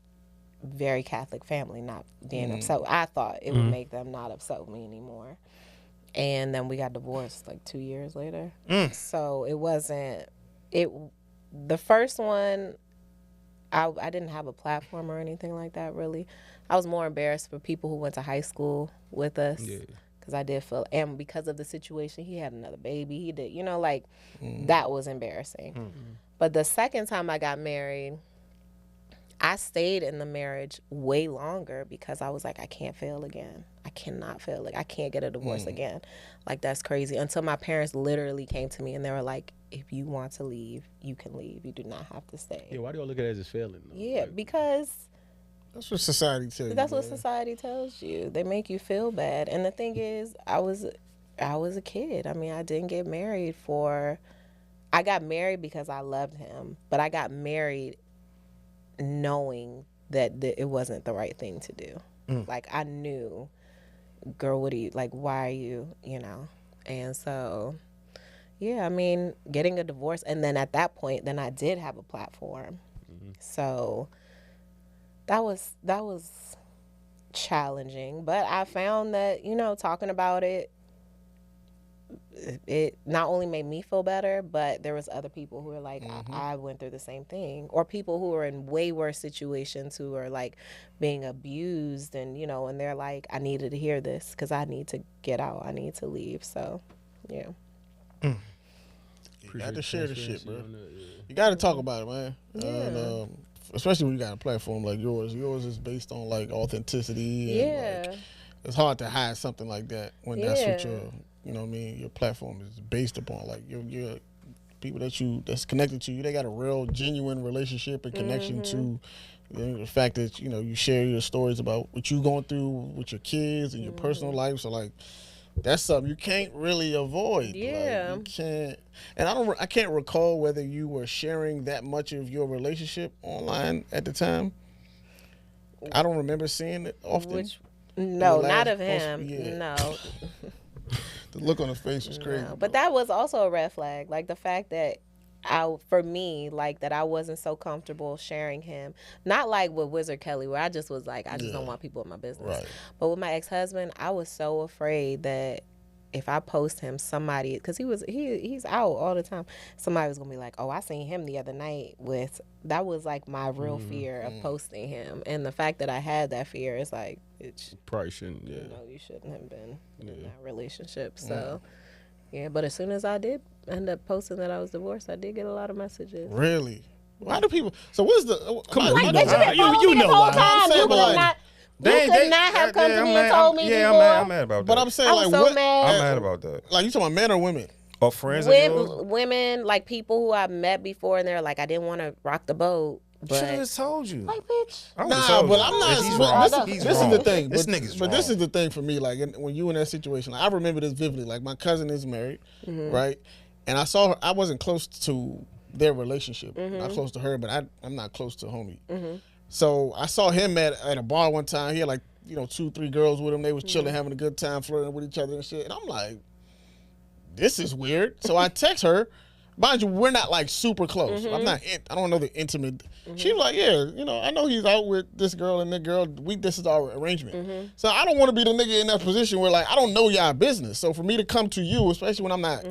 very Catholic family not being upset. I thought it would make them not upset with me anymore. And then we got divorced like 2 years later. So it wasn't, the first one, I didn't have a platform or anything like that really. I was more embarrassed for people who went to high school with us. Yeah. Because I did feel, and because of the situation, he had another baby. He did, that was embarrassing. But the second time I got married, I stayed in the marriage way longer because I was like, I can't fail again. I cannot fail. Like, I can't get a divorce again. Like, that's crazy. Until my parents literally came to me and they were like, if you want to leave, you can leave. You do not have to stay. Yeah, why do y'all look at it as failing? Though? Yeah, like, because that's what society tells you. That's what society tells you. They make you feel bad. And the thing is, I was a kid. I mean, I didn't get married I got married because I loved him, but I got married knowing that it wasn't the right thing to do. Like, I knew, girl, why are you, And so, yeah, I mean, getting a divorce. And then at that point, then I did have a platform. So that was challenging. But I found that, talking about it not only made me feel better, but there was other people who were like, I went through the same thing, or people who were in way worse situations who are like being abused, and and they're like, I needed to hear this because I need to get out, I need to leave. So yeah, you got to share the shit, bro. You got to talk about it, man. And, especially when you got a platform like yours. Yours is based on like authenticity, and like, it's hard to hide something like that when that's what your platform is based upon. Like your people that's connected to you, they got a real genuine relationship and connection to the fact that you share your stories about what you going through with your kids and your personal life. So like, that's something you can't really avoid. Yeah. Like, you can't. And I can't recall whether you were sharing that much of your relationship online at the time. I don't remember seeing it often. No, not of post, him. yeah. No. The look on his face was crazy. No. But that was also a red flag. Like the fact that for me, like that I wasn't so comfortable sharing him. Not like with Wizard Kelly, where I just was like, I just don't want people in my business. Right. But with my ex-husband, I was so afraid that if I post him, somebody, because he's out all the time, somebody was gonna be like, oh, I seen him the other night with. That was like my real fear of posting him, and the fact that I had that fear is like, Probably shouldn't. Yeah. you shouldn't have been in that relationship. So, yeah. But as soon as I did end up posting that I was divorced, I did get a lot of messages. Really? Why do people? So what's the? Come on, Like, you but know you why. been following You me know this whole why. time. You could like- not. You could not have come to me and told me Yeah, before. I'm mad about that. But I'm saying I like was so what? mad. I'm mad about that. Like you talking about men or women? Or friends of yours? Women, like people who I met before, and they're like, I didn't want to rock the boat, Should have but just told you. like, bitch. I would've Nah, told but you. I'm not. If he's but wrong. this He's is wrong. the thing. This but, nigga's but wrong. this is the thing for me. Like when you in that situation, like, I remember this vividly. Like my cousin is married, right? And I saw her. I wasn't close to their relationship. Not close to her, but I'm not close to homie. So I saw him at a bar one time. He had like 2-3 girls with him. They was chilling, having a good time, flirting with each other and shit. And I'm like, this is weird. So I text her. Mind you, we're not like super close. I'm not. I don't know the intimate. She was like, yeah, I know he's out with this girl and that girl. This is our arrangement. So I don't want to be the nigga in that position where like I don't know y'all business. So for me to come to you, especially when I'm not.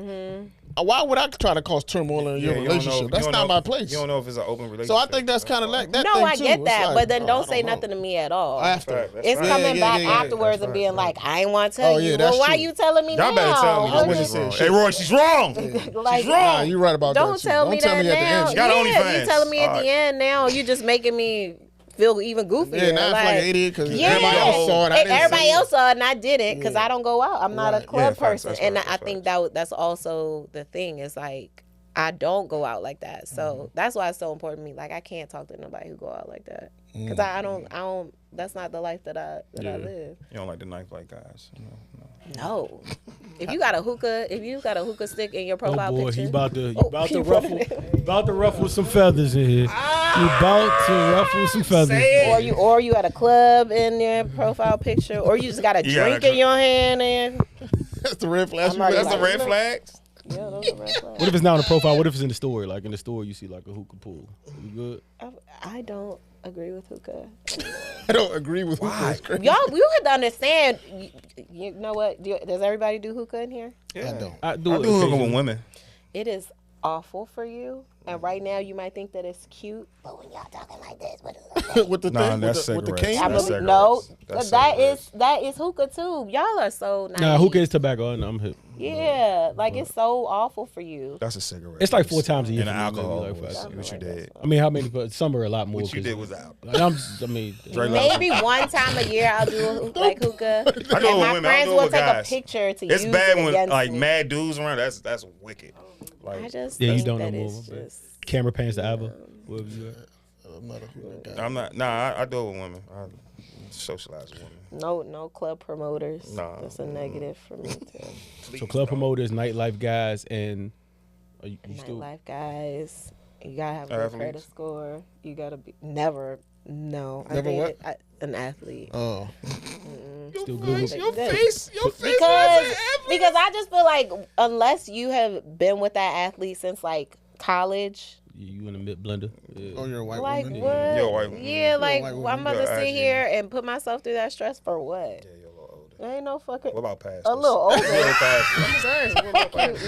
Why would I try to cause turmoil in your you don't relationship? know- That's you not don't my know- place. You don't know if it's an open relationship. So I think that's kind of like that. No, thing I too. get It's that, like, but then I don't say know. nothing to me at all. After. That's It's right. coming back yeah. afterwards That's and being right. like, I ain't want to tell Oh, you. yeah, Well, that's why true. you telling me Y'all now? better tell me I this wouldn't nigga's say wrong. shit. Hey, Roy, she's wrong. Like, She's wrong. Nah, you right about don't that too. tell me Don't tell that me at the now. end. She got Yeah, OnlyFans. you telling me at the Alright. end now. You just making me feel even goofier. Yeah, now I feel like an idiot because Yeah, everybody else saw it. I didn't everybody see it. else saw it and I didn't because Yeah. I don't go out. I'm not a Right. club Yeah, facts, person, that's and right, I that's think right. that's also the thing. Is like I don't go out like that, so that's why it's so important to me. Like I can't talk to nobody who go out like that because I don't. That's not the life that I live. You don't like the knife like guys. No. No. If you got a hookah stick in your Oh profile boy, picture, he about to you about to ruffle some feathers in here. He about to ruffle some feathers. or you at a club in your profile picture, or you just got a You got drink a in your hand and That's the red flash. I'm already That's the like, red flags. yeah, those are red flags. What if it's not on the profile? What if it's in the store? Like in the store, you see like a hookah pool. You good? I don't agree with hookah. I don't agree with hookah. It's crazy. Y'all, you have to understand. You know what? Does everybody do hookah in here? I don't. I I do do it hookah occasionally. with women. It is awful for you. And right now, you might think that it's cute, but when y'all talking like this, With the Nah, thing, that's with the cigarettes. cane. I'm That's gonna, cigarettes. no, That's that cigarettes. is hookah too. Y'all are so nice. Nah, hookah is tobacco. I know, I'm hip. Yeah, like it's so awful for you. That's a cigarette. It's like 4 times a year. And for me, alcohol. maybe, like was five. what you did. I mean, how many? But some are a lot more. What you 'cause- did was out. Like, I mean, Dre Maybe one time a year I'll do like hookah. I do it And with my women. I don't friends do it will with take guys. a picture to It's use bad it when against like me. mad dudes around. That's wicked. I Like just Yeah, you think don't that know more, it's but- just camera pants to Ava. Wherever you at. I'm not a hookah guy. I'm not. Nah, I do it with women. I socialize with women. no club promoters. Nah. That's a negative for me too. So club promoters, nightlife guys, and you still Nightlife guys, you gotta have a good Athletes. credit score. You gotta be never. No, Never what? An athlete. Oh, still good. with- Your This. face. Because I just feel like unless you have been with that athlete since like college, You in the mid blender. Yeah. oh, you're a white like woman. what? You're a white woman. Yeah, like white I'm woman. about to You're sit actually- here and put myself through that stress for what? Yeah, you're a little older. Ain't no fucking. What about pastors? A little older. A little pastors.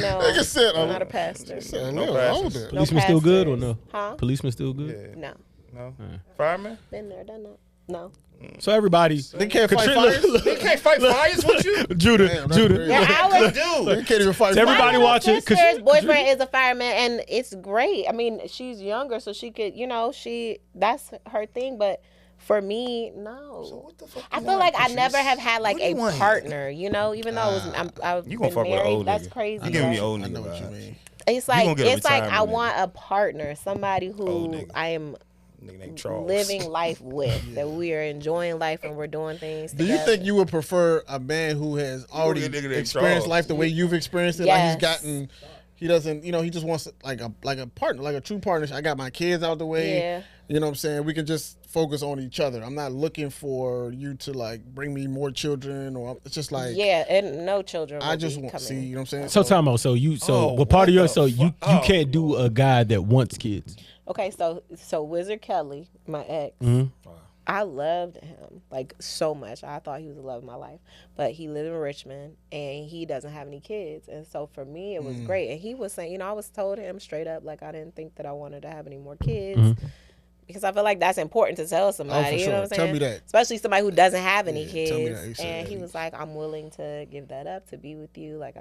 No, Nigga said, I'm not a pastor. a No little passes. older. Policeman still good or pastors. no? Huh? Policeman still good. Yeah. No, No. Fireman. been there, done that. No. So everybody, They can't fight Katrina- fires. They can't fight fires with you. Judah, Damn, that's Judah. crazy. Yeah, I was. They can't even fight To everybody fires. My watching, sister's Katrina- boyfriend is a fireman, and it's great. I mean, she's younger, so she could, that's her thing. But for me, no. What the fuck? I you feel want, like I never have had like What do a you want? partner, even though it was I've You gonna been fuck with an married. old That's nigga. crazy. You giving me right? old I nigga know what you vibes. mean. It's gonna like get a I retirement want a partner, somebody who Old nigga. I am Nigga named Charles. living life with, that we are enjoying life and we're doing things Do you together. think you would prefer a man who has already a nigga named experienced Charles. life the way you've experienced it? Yes. Like he doesn't, he just wants like a partner, like a true partner. I got my kids out the way. Yeah. You know what I'm saying? We can just focus on each other. I'm not looking for you to like bring me more children, or it's just like Yeah, and no children. I will just be want coming. see. You know what I'm saying? So time out. So what part of your you can't do a guy that wants kids. Okay, so Wizard Kelly, my ex, I loved him like so much. I thought he was the love of my life, but he lived in Richmond and he doesn't have any kids, and so for me it was great. And he was saying, I was told him straight up like I didn't think that I wanted to have any more kids. Because I feel like that's important to tell somebody, you know what I'm saying? Tell me that. Especially somebody who doesn't have any kids. tell me that. He said And that. he was like, I'm willing to give that up to be with you. Like,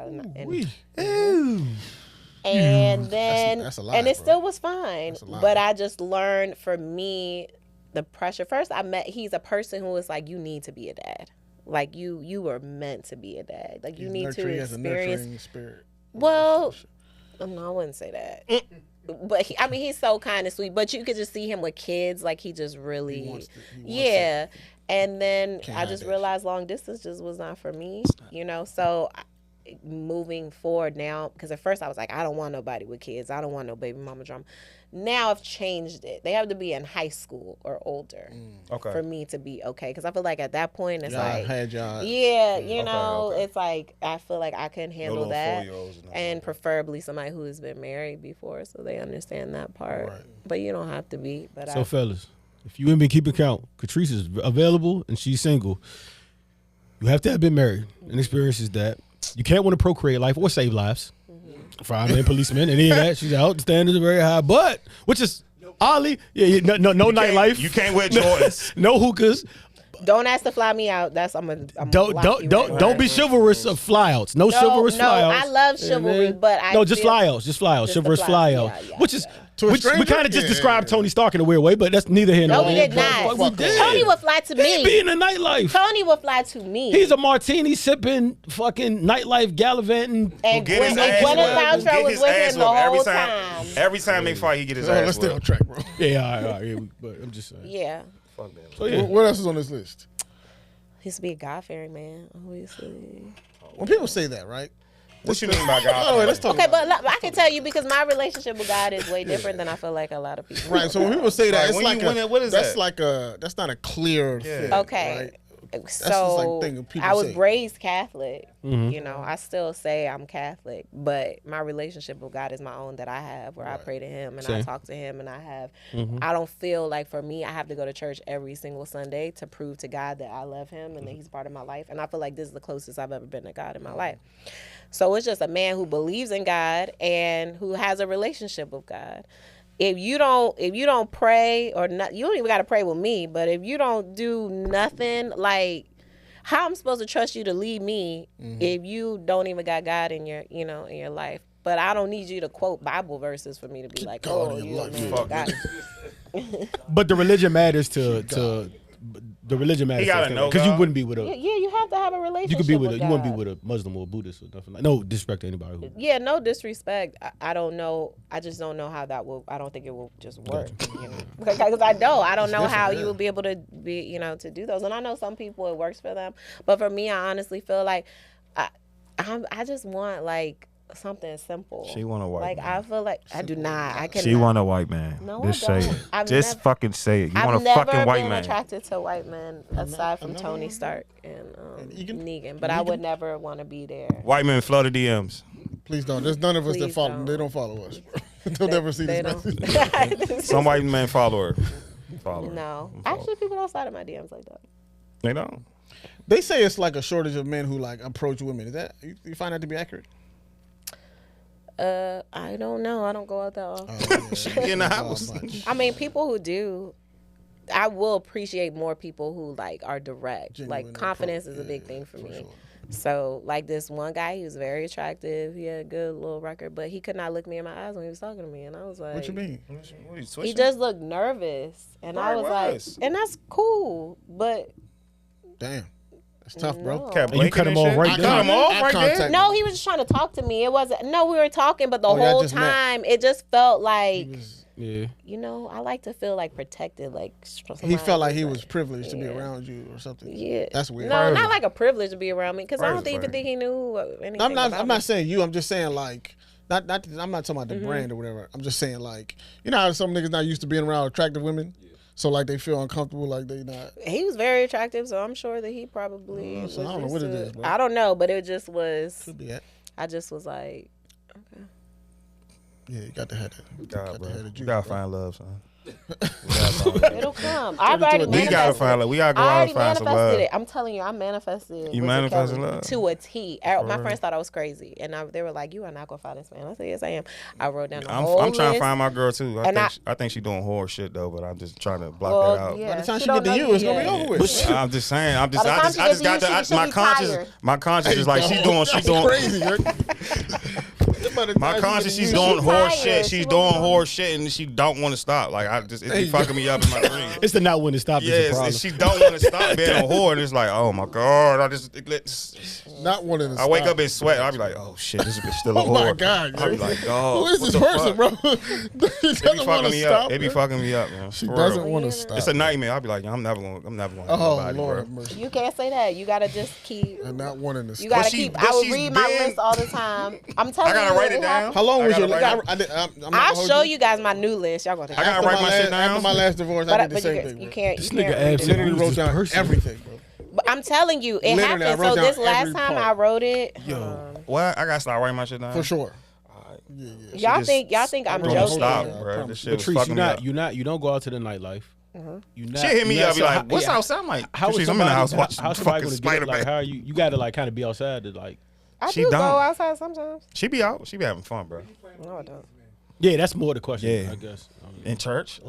and then, that's a lot, and it bro. still was fine. That's a lot. But I just learned, for me, the pressure. First, he's a person who was like, you need to be a dad. Like, you were meant to be a dad. Like, you need to Nurturing as a nurturing experience. spirit. Well, no, I wouldn't say that. But he's so kind of sweet. But you could just see him with kids, like he just really, He wants yeah. And then Can't I hide just that realized long distance just was not for me, So moving forward now, because at first I was like, I don't want nobody with kids. I don't want no baby mama drama. Now I've changed it. They have to be in high school or older for me to be okay. Because I feel like at that point it's it's like I feel like I can handle that, and preferably somebody who has been married before, so they understand that part. Right. But you don't have to be. But So fellas, if you ain't been keeping count, Catrice is available and she's single. You have to have been married and experiences that. You can't want to procreate life or save lives. Fireman, policeman, any of that. She's out. The standards are very high. But, which is oddly, no nightlife. You can't wear Jordans. No hookahs. don't ask to fly me out. That's I'm Don't be chivalrous of flyouts. No chivalrous flyouts. I love chivalry, but just flyouts. Just flyouts. Chivalrous flyout. Which is we kind of just described Tony Stark in a weird way, but that's neither here nor No, we there. did not. We did. Tony would fly to me. He be in the nightlife. Tony would fly to me. He's a martini sipping, fucking nightlife gallivanting. And Get his ass Gwyneth whooped. Paltrow Get was his with ass him the whooped. whole time. Every time they fight, he get his Let's ass stay on whooped. track, bro. Yeah, all right. But I'm just saying. Yeah. Fuck that. So, yeah. What else is on this list? He used to be a God-fearing man, obviously. When people say that, right? What you mean by God? Oh, wait, let's talk Okay, about but I can tell you because my relationship with God is way different than I feel like a lot of people. Right, so when people say that, Right, it's when like you- what is that's that? like that's not a clear thing. Okay. Right? So just like thing people I was say. raised Catholic. Mm-hmm. You know, I still say I'm Catholic, but my relationship with God is my own that I have, where I pray to Him and I Same. talk to Him, and I don't feel like for me I have to go to church every single Sunday to prove to God that I love Him and that He's part of my life. And I feel like this is the closest I've ever been to God in my life. So it's just a man who believes in God and who has a relationship with God. If you don't pray or not, you don't even got to pray with me. But if you don't do nothing, like how I'm supposed to trust you to lead me if you don't even got God in your in your life? But I don't need you to quote Bible verses for me to be like, God oh, in you your a life. man Fuck of God. But the religion matters to the religion matters. He gotta know because you God. wouldn't be with Yeah, a. you have to have a relationship. You could be with with you wouldn't be God. with a Muslim or a Buddhist or nothing like. No disrespect to anybody who. Yeah, no disrespect. I don't know. I just don't know how that will. I don't think it will just work. Because I don't know how you will be able to be, to do those. And I know some people it works for them, but for me, I honestly feel like I just want like something simple. She want a white like man. I feel like I do not. I cannot. She want a white man. No, Just I say don't. it. I've Just never- fucking say it. You I've want a never fucking white been man. attracted to white men aside from Tony Stark and Negan, but I would never want to be there. White men flood the DMs. Please don't. There's none of us that Please follow. don't. They don't follow us. They'll never see They this don't. message. Some white men follow her. Follow her. No, actually, people don't slide in my DMs like that. They don't. They say it's like a shortage of men who like approach women. Is that you find that to be accurate? I don't know. I don't go out that often. She in the house. I mean, people who do, I will appreciate more people who like are direct. Genuine Like confidence is a big thing for me. sure. So like this one guy, he was very attractive. He had a good little record, but he could not look me in my eyes when he was talking to me, and I was like, What you mean? He just looked nervous, and I was like, and that's cool, but Damn, that's tough, bro. No. And you cut him off right Eye there. Cut him off eye right contact. there. no, he was just trying to talk to me. It wasn't. No, we were talking, but the Oh, y'all whole just met. time it just felt like Yeah. you know, I like to feel like protected, like He felt like he was privileged to be around you or something. Yeah, That's weird. No, not like a privilege to be around me, because I don't Crazy. even think he knew anything. I'm about me. not saying you. I'm just saying like. I'm not talking about the brand or whatever. I'm just saying like, you know how some niggas not used to being around attractive women, so like they feel uncomfortable, like they not. He was very attractive, so I'm sure that he probably. So I don't know what it is, bro. I don't know, but it just was. Could be that. I just was like, okay. Yeah, you got to have that. God, bro. have the You juice, gotta bro. find love, son. It'll come. I've already We manifested. gotta find love. We gotta go I out already and find some manifested love. it. I'm telling you, I manifested. You What's it manifested called? love? To a T. My friends thought I was crazy, and they were like, "You are not gonna find this man." I said, "Yes, I am." I wrote down the whole I'm trying to list. find my girl too. And I think she doing horror shit though, but I'm just trying to block that out. Yeah, By the time she don't get to know you, it's gonna yet. be over with. I'm just saying. By the time I she just gets to got you, she'll my be conscience. tired. My conscience is like she's doing. That's crazy. My conscience, she's doing doing horror tired. shit. She She's won't doing go. horror shit, and she don't want to stop. Like it's be fucking me up in my dream. It's the not when to stop. Yeah, Is the problem. she don't want to stop being a whore, and it's like, oh my god, Not wanting to. I wake stop. up in sweat. I'll be like, oh shit, this bitch still a Oh whore. my god. I'll be like, oh, Who is what this the person, fuck? bro? She It be doesn't want fucking to me stop. up. It be fucking me up, man. She For doesn't real. want to stop. It's a nightmare. I'll be like, I'm never gonna have Oh nobody, Lord bro. have mercy. You can't say that. You gotta just keep. And not wanting to You stop. gotta But she- keep. but I would she's read my been- list all the time. I'm telling you. I gotta write it down. happens. How long I was your? gotta write I'll show you guys my new list. Y'all gonna think. I gotta write my shit down. After my last divorce, I did the But same you, thing. you bro. can't. This You nigga can't. I absolutely literally wrote this down person. everything, bro. But I'm telling you, it Literally, I happened. wrote So down this last every time part. I wrote it. What? I gotta start writing my shit down. For sure. Y'all think I'm Don't joking? stop, I bro. promise. This shit was Patrice, fucking me up. you don't go out to the nightlife. You not. She hit me you not- up, be so like, how- "What's yeah, outside?" I'm like, How is "Patrice, I'm in the somebody? house watching How somebody fucking gonna get it? Like, Spider-Man." how are you? You got to like kind of be outside to like. I She do go don't. outside sometimes. She be out. She be having fun, bro. No, I don't. Yeah, that's more the question. Yeah. I guess. In church,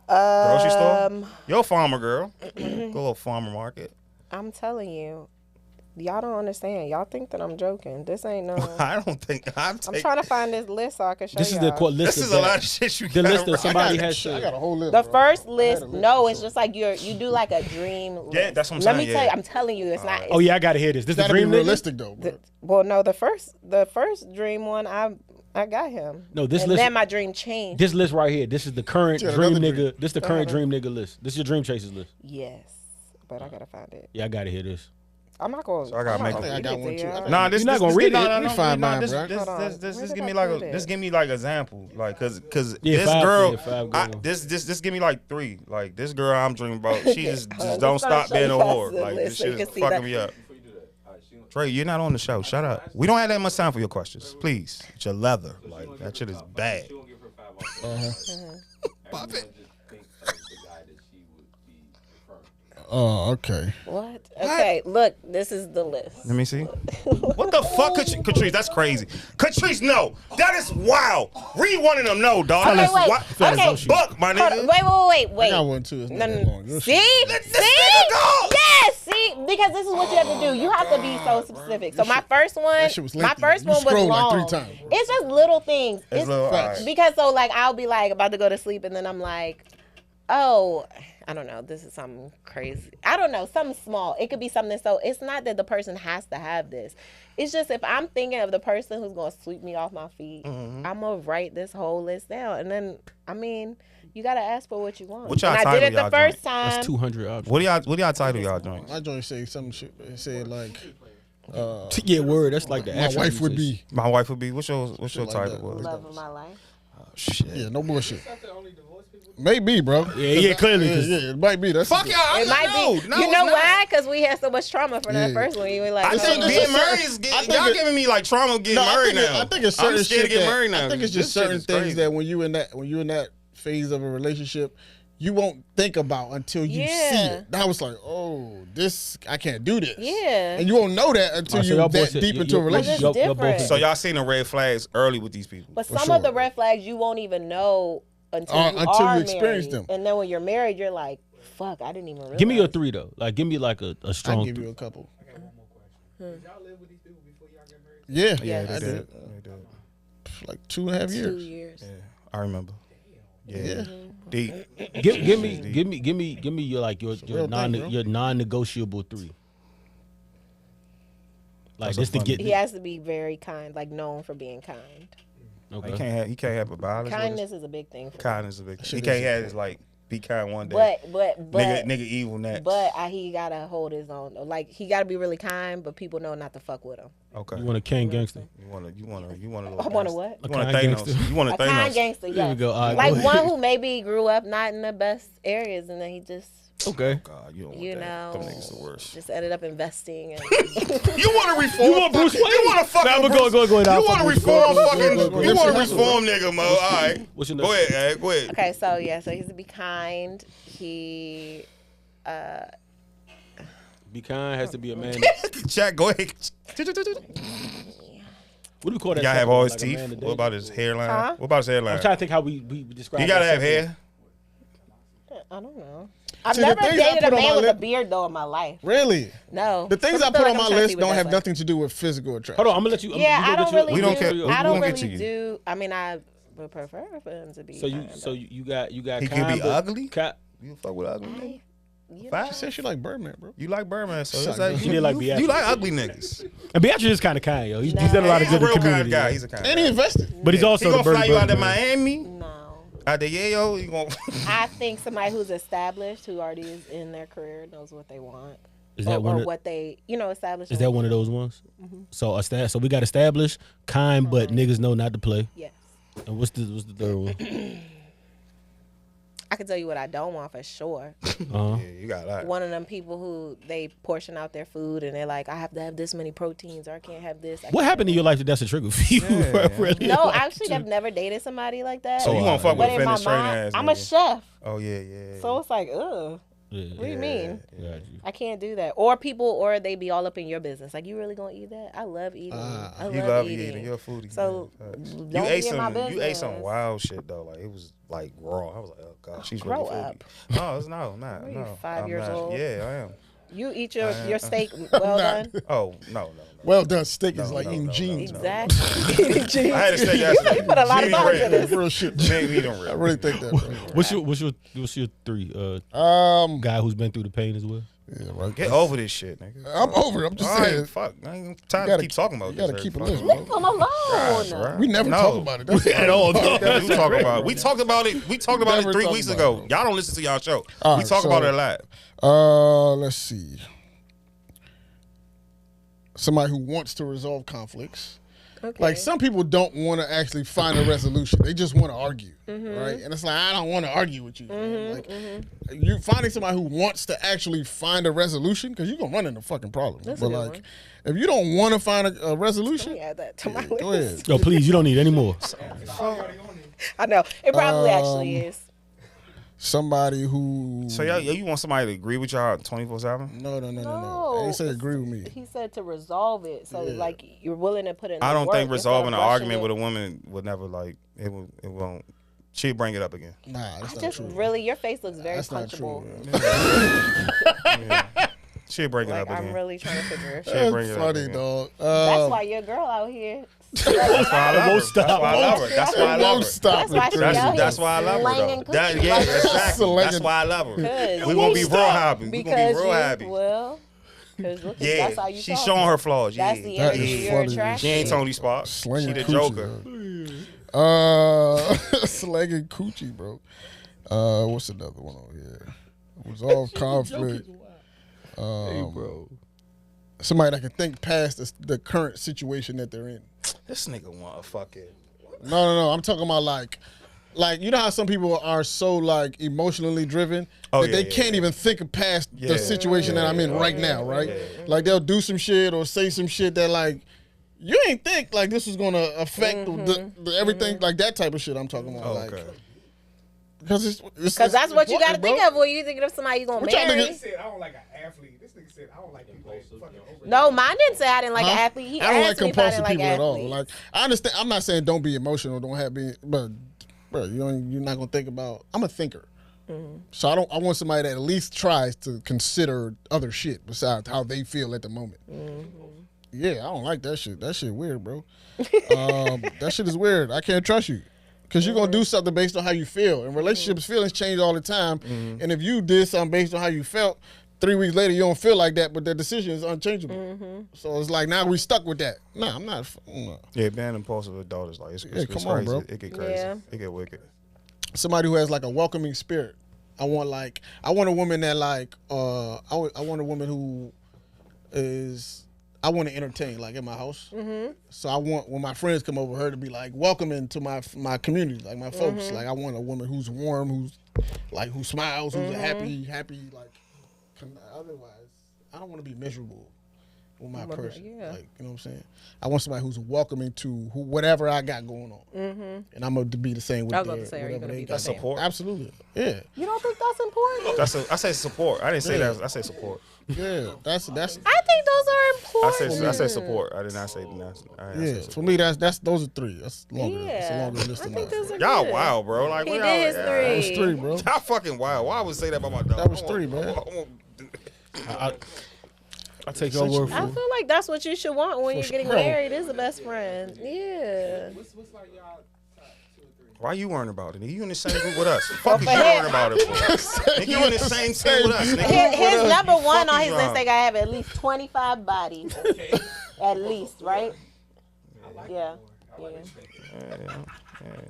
grocery store. Um, You're a farmer, girl. Go to a little farmer market. I'm telling you, y'all don't understand. Y'all think that I'm joking. This ain't no. I don't think I'm I'm trying to find this list so I can show This is y'all. the list. This is of a that- lot of shit you The gotta list that write. somebody I has got to. a whole list. The bro. first I had list, a list no, for it's sure. just like you do like a dream list. Yeah, that's what I'm Let saying, me tell you, yeah. I'm telling you, it's not. Oh yeah, I gotta hear this. This is the Gotta be dream nigga? realistic though, bro. Well, no, the first dream one, I got him. No, this and list. then my dream changed. This list right here. This is the current Yeah, dream another nigga. dream. This is the current dream nigga list. This is your dream chasers list. Yes, but I gotta find it. Yeah, I gotta hear this. I'm not going. So I gotta make I think I got one too. I think- Nah, this You're not this- gonna this- read no, it. no, Let me no, find no, mine, this- bro. this- Hold on. this- Where This did give me I like put a it? this give me like example, like cause Yeah, this five- girl, yeah, five I, go. this give me like 3. Like this girl I'm dreaming about, she just Hold on, don't just gonna stop show being a you guys whore. the Like list this so you shit can is see fucking that. me up. Trey, you're not on the show. Shut up. We don't have that much time for your questions, please. It's your leather, like that shit is bad. Oh, okay. What? Okay, look, this is the list. Let me see. What the fuck, Catrice? That's crazy. Catrice, no. That is wild. Read one of them, no, dog. Okay, That's wait. what? Okay. Buck, my Hold on, nigga. wait. I got one too. It's not that long. You'll See? This See? nigga dog. Yes, see? Because this is what you have to do. You have to be so specific. So my first one, that shit was my lengthy. first You one was scrolled like long. 3 times. It's just little things. It's little, alright. Because so like I'll be like about to go to sleep and then I'm like, oh, I don't know. This is something crazy. I don't know. Something small. It could be something. So it's not that the person has to have this. It's just if I'm thinking of the person who's going to sweep me off my feet, Mm-hmm. I'm going to write this whole list down. And then, I mean, you got to ask for what you want. What y'all and I did title it the y'all first joint? time. That's 200 options. What do y'all title y'all joints? My joint say some shit. It said like, Yeah, word. That's like the my actual wife would usage. be. My wife would be. What's your like title? that. Was? Love of my life. Shit. Yeah, no bullshit. Maybe, bro. Yeah, clearly. 'cause- Yeah, it might be. That's Fuck y'all. It might be. No, you know it's not. why? Because we had so much trauma from that Yeah. first one. You were like, I think it's getting just married certain- is I think y'all it- giving me like trauma getting No, married now. I think it's certain I'm scared shit to get that, married now. I think it's This just shit certain is things crazy. that when you in that phase of a relationship, you won't think about until you see Yeah. it. That was like, oh, this I can't do this. Yeah. And you won't know that until So you're y'all both that said- deep you- into a you- relationship. But it's y'all both different. said- So y'all seen the red flags early with these people. But For some sure. of the red flags you won't even know until you Until are you experience married. them. And then when you're married, you're like, fuck, I didn't even realize. Give me your 3 though. Like, give me like a I strong. can give 3. you a couple. Hmm. Yeah, Yes. I They did. did. Like 2.5 2 years. years. I remember. Yeah. Deep. Give me your like your real thing, bro. your non-negotiable 3. Like That's just a to get. He has to be very kind, like known for being kind. Okay. He can't have a biology. Kindness is a big thing for me. Kindness is a big thing. He can't have his like be kind one day. But nigga evil next. But he gotta hold his own. Like he gotta be really kind, but people know not to fuck with him. Okay. You want a king gangster? You want a I want a what? You want a Thanos. You want a A kind Thanos. gangster, Here yeah. we go. All right, Like go one ahead. who maybe grew up not in the best areas, and then he just, Okay. God, you don't you want that. know, Them niggas the worst. just ended up investing. And You want to reform? You want Bruce Wayne? You want to fucking? Nah, but go You ahead. want to reform go, fucking? go, go. You want to reform nigga, Mo? All right. What's your Go next? ahead, Ag. Go ahead. okay, so yeah, so he's to be kind. He, Be kind has to be a man. Jack, go ahead. What do we call that? You gotta have type all of, his like, a teeth. man today? What about his hairline? Huh? What about his hairline? I'm trying to think how we describe. He gotta that have hair. I don't know. I've See, the never things I dated a put on man my with a lip- beard though in my life. Really? No. The things I People put feel on like my I'm trying to list be with don't that have way. nothing to do with physical attraction. Hold on, I'm gonna let you. Yeah, I don't really We don't do. care. I We don't gonna get really to you. do. I mean, I would prefer for him to be. So kind, but you got He kind, can be but ugly? ki- You fuck with ugly niggas? you know, Fine. She said she like Birdman, bro. You like Birdman, so Suck, it's like bro. She did like you Beatrice. like ugly niggas. and Beatrice is kind of kind, yo. He's done a lot of He's a good in real the kind community. guy. yo. He's a kind And he guy. invested. But he's He also gonna the fly you out to man. Miami, no. out to Yayo. He gonna. I think somebody who's established, who already is in their career, knows what they want. Is that one? or Of, what they, established. is that one of those ones? So so we got established, kind, but niggas know not to play. Yes. And what's the third one? I can tell you what I don't want for sure. Uh-huh. Yeah, you got that. One of them people who they portion out their food and they're like, I have to have this many proteins or I can't have this. What happened in your life that's a trigger for you? Really? No, Like, actually, I've never dated somebody like that. So you gonna fuck but with a in my fitness trainer mind, ass? I'm a nigga. chef. Oh yeah. So it's like, ugh. Yeah. What do you mean? Got you. I can't do that. Or people, or they be all up in your business. Like, you really gonna eat that? I love eating. I You love eating. eating. You're a foodie. So, man. don't You ate be in my some. You ate some business. wild shit though. Like it was like raw. I was like, oh god, she's Grow really foodie. up. No, it's not. What are you, No, 5 I'm years not. old? Yeah, I am. You eat your steak well done? Oh no. Well done. Steak is No, like no, eating no, jeans. no. man. Exactly. I had a steak You yesterday. put a lot of Medium thought into rare. this. Real shit. Medium I rare. really think that, bro. What's your three? Guy. Guy who's been through the pain as well. Yeah, right. Get over this shit, nigga. I'm over it. I'm just All saying. right, fuck. I ain't got time You to gotta keep talking about you this. gotta keep it every lit, fucking- bro. Come alone. Gosh, right. We never No. talk about it. That's At all. We talk about it. We talked about it. We talked about Never it 3 talk weeks about ago. it, Y'all don't listen to y'all show. All We right, talk so- about it live. Let's see. Somebody who wants to resolve conflicts. Okay. Like some people don't want to actually find a resolution; they just want to argue, right? And it's like I don't want to argue with you. man. Like you finding somebody who wants to actually find a resolution because you're gonna run into fucking problems. That's a but good like, one. if you don't want to find a Let resolution, me add that to my go list. ahead. Yo, please, you don't need any more. I know. It probably actually is. Somebody who So you want somebody to agree with y'all 24/7? no. I No, didn't say it's- agree with me. He said to resolve it. So, like, you're willing to put in I the don't work think instead of resolving an rushing argument it. with a woman would never like it won't. She'll bring it up again. Nah, that's I not just true. really, your face looks very That's not punchable. true. She'll bring it Like, up I'm again. really trying to figure. She'll bring That's it up funny, again. dog. That's why you're a girl out here. That's why I love her. Won't stop. That's why I love her. That's why I love Won't her. stop That's why it, she Chris. out here That's why I love her slanging though. That, cookies yeah, like that. exactly. Slanging- That's why I love her. Cause We gonna be real happy. We gonna because be real happy. Well, because that's how Yeah, you she's talk. showing her flaws. That's Yeah, the That energy is you're funny as attracting. she ain't Tony Sparks. She Slanging the coochie, Joker. bro. Slanging coochie, bro. What's another one on here? Resolve conflict. bro. Somebody that can think past the current situation that they're in. This nigga want a fucking. No. I'm talking about like you know how some people are so like emotionally driven that they can't even think past the situation that I'm in right now, right? Like they'll do some shit or say some shit that like you ain't think like this was gonna affect the everything like that type of shit I'm talking about. Okay. Like, because that's what you got to important, think bro. of when you thinking of somebody you gonna What y'all marry. niggas- He said, I don't like an athlete. This nigga said, I don't like people fucking over. No, mine didn't say I didn't like Huh? an athlete. He I don't like asked me if I compulsive didn't like people at all. athletes. Like I understand. I'm not saying don't be emotional, don't have be, but bro, you're not gonna think about. I'm a thinker, so I want somebody that at least tries to consider other shit besides how they feel at the moment. Yeah, I don't like that shit. That shit weird, bro. That shit is weird. I can't trust you. Because you're going to do something based on how you feel. And relationships, feelings change all the time. And if you did something based on how you felt 3 weeks later, you don't feel like that, but the decision is unchangeable. So it's like now we stuck with that. Nah, I'm not. No. Yeah, being impulsive with daughters, like it's come crazy. on, bro. It get crazy. Yeah. It get wicked. Somebody who has like a welcoming spirit. I want a woman that like I want a woman who is I want to entertain like in my house. So I want when my friends come over, her to be like welcoming to my community, like my folks. Like I want a woman who's warm, who smiles, who's happy like. Otherwise, I don't want to be miserable with my person. Yeah. Like, you know what I'm saying? I want somebody who's welcoming to whatever I got going on. And I'm going to be the same with I was about to say, are you whatever gonna they be got. the same? Support. Absolutely. Yeah. You don't think that's important? I say support. I didn't say that. I say support. Yeah. That's I think those are important. I say support. I did not say yeah. For me, those are three. That's longer. That's a Yeah. longer list I than think that. those are Y'all good. wild, bro. Like He we did his all, three. That was three, bro. Y'all fucking wild. Why would say that about my dog? That was three, man. I take your word for I it. feel like that's what you should want when you're getting sure. married is a best friend. Yeah. What's like y'all top 2 or 3? Why you worrying about it? Nigga, you in the same group with us. Fuck is you worrying about it for? Nigga, you in the same team with us, nigga. His number one on you his list, on? they gotta have at least 25 bodies. At least, right? Yeah. Yeah.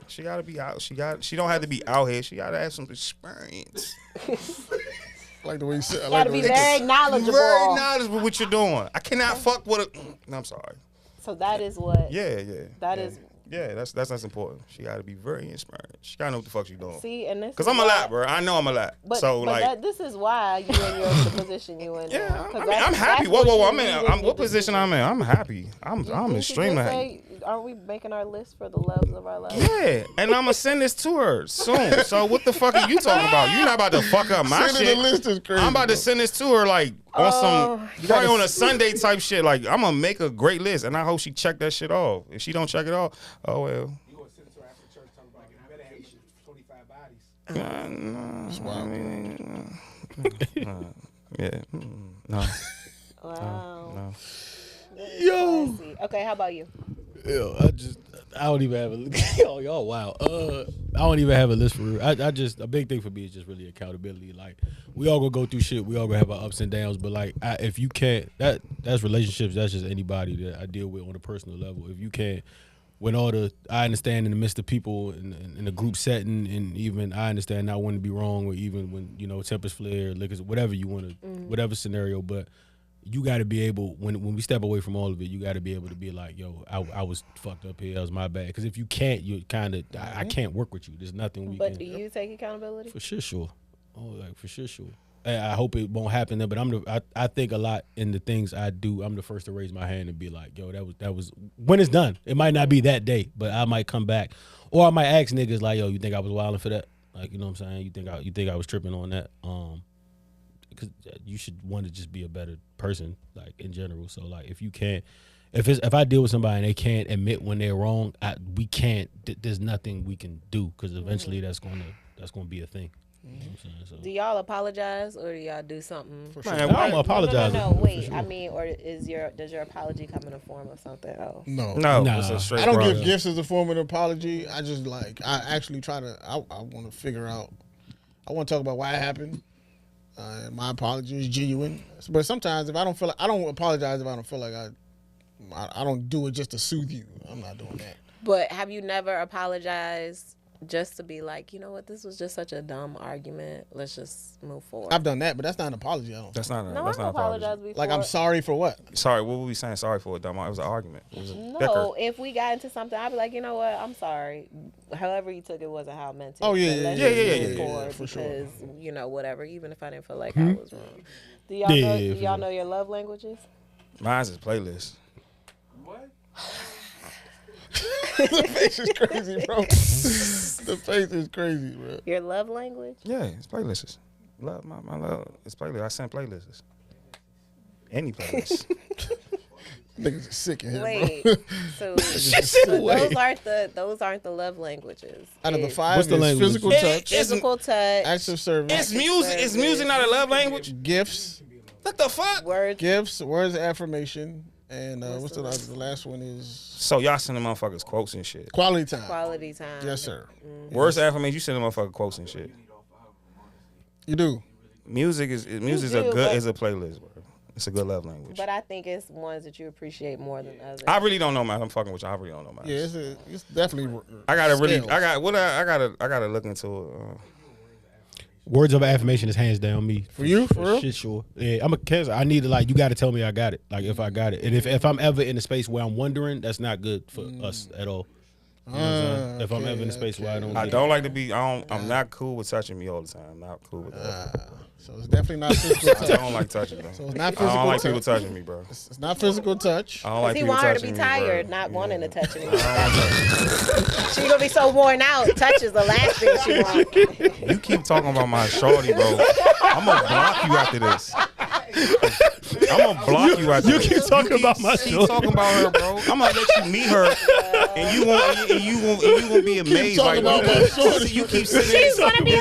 She gotta be out. She don't have to be out here. She gotta have some experience. Like the way you said. I like Gotta the be way you very said. knowledgeable. Very knowledgeable what you're doing. I cannot fuck with a. No, I'm sorry. So that is what. Yeah. That is. Yeah, that's important. She gotta be very experienced. She gotta know what the fuck she doing. See, and this. Cause is I'm a why- lot, bro. I know I'm a lot. But, So but like, this is why you in the position you in. yeah. now. I 'Cause mean, that's- I'm happy. that's Whoa. what I'm you in. needed What to position do. I'm in? I'm happy. I'm Didn't you extremely just happy. say, are we making our list for the loves of our lives? Yeah, and I'm gonna send this to her soon. So what the fuck are you talking about? You not about to fuck up my Sending shit. the list is crazy. I'm about to bro. send this to her like on some probably on a Sunday type shit. Like I'm gonna make a great list, and I hope she check that shit off. If she don't check it off, oh well. You gonna send it to her after church talking about I better have 25 bodies. Yeah. No. Wow. No. Yo. Classy. Okay, how about you? Yo, I don't even have a yo, y'all wow. I don't even have a list for real. I just a big thing for me is just really accountability. Like we all gonna go through shit. We all gonna have our ups and downs. But like if you can't, that's relationships. That's just anybody that I deal with on a personal level. If you can't, when I understand in the midst of people in a group setting, and even I understand not wanting to be wrong, or even when tempers flare, liquors, whatever you want to, whatever scenario, but. You got to be able, when we step away from all of it, you got to be able to be like, yo, I was fucked up here. That was my bad. Because if you can't, you kind of, I can't work with you. There's nothing we can. But do you take accountability? For sure. Oh, like for sure. And I hope it won't happen there. But I think a lot in the things I do. I'm the first to raise my hand and be like, yo, that was when it's done. It might not be that day, but I might come back, or I might ask niggas like, yo, you think I was wilding for that? Like, you know what I'm saying? You think I was tripping on that? Because you should want to just be a better person, like in general. So like, if you can't, if I deal with somebody and they can't admit when they're wrong, we can't. There's nothing we can do because eventually that's gonna be a thing. You know what I'm saying? So. Do y'all apologize or do y'all do something? Man, why am I apologizing? No, wait. I mean, or does your apology come in the form of something else? No. Nah. It's a straight I don't brother. give gifts as a form of an apology. I just I actually try to, I want to figure out, I want to talk about why it happened. And my apology is genuine. But sometimes if I don't feel like, I don't apologize if I don't feel like I don't do it just to soothe you. I'm not doing that. But have you never apologized just to be like, you know what, this was just such a dumb argument. Let's just move forward. I've done that, but that's not an apology. I don't That's think. not. No, That's I've not apologized apology. before. Like I'm sorry for what? Sorry, what were we saying? Sorry for it, dumb. It was an argument. It was a bicker. No, if we got into something, I'd be like, you know what, I'm sorry. However you took it wasn't how I meant it. Oh, yeah, But yeah, let's yeah, just yeah, move yeah, forward for sure. because, whatever, even if I didn't feel like I was wrong. Do y'all Yeah, know, yeah, do for y'all sure. know your love languages? Mine's is playlist. What? The face is crazy, bro. The face is crazy, bro. Your love language? Yeah, it's playlists. Love my love. It's playlist. I send playlists. Any playlist. Niggas are sick in here, Wait, bro. so Wait. those aren't the love languages. Out of the It's five, What's the it's language? physical touch, physical touch, acts of service, It's music. Is music not a love language? gifts, What the fuck? words. words of affirmation, and what's the last one is So y'all sending motherfuckers quotes and shit. quality time. Quality time. Yes, sir. Words of affirmation. You sending motherfuckers quotes and shit. You do. music is do, is a playlist, bro. It's a good love language. But I think it's ones that you appreciate more than others. I really don't know, man. I'm fucking with you. I really don't know, man. Yeah, it's definitely. I gotta scales. I gotta look into it. Words of affirmation is hands down me. For you, for real? Shit, sure. Yeah, I'm a cancer. I need to you got to tell me I got it. Like if I got it, and if I'm ever in a space where I'm wondering, that's not good for us at all. You know what I'm saying? If I'm ever in a space where I don't like to be. I'm not cool with touching me all the time. I'm not cool with that. So it's definitely not physical touch. I don't like touching though. So it's not I physical don't like touch. people touching me, bro. It's not physical touch. I don't like He people want her to touching be me, tired, bro. not wanting to touch anymore. She gonna be so worn out. Touch is the last thing she wants. You keep talking about my shorty, bro. I'm gonna block you after this. I'm gonna block you after this. You keep talking about my Keep shorty. talking about her, bro. I'm gonna let you meet her, and you won't be amazed. talking about my shorty. You keep sending She's gonna be You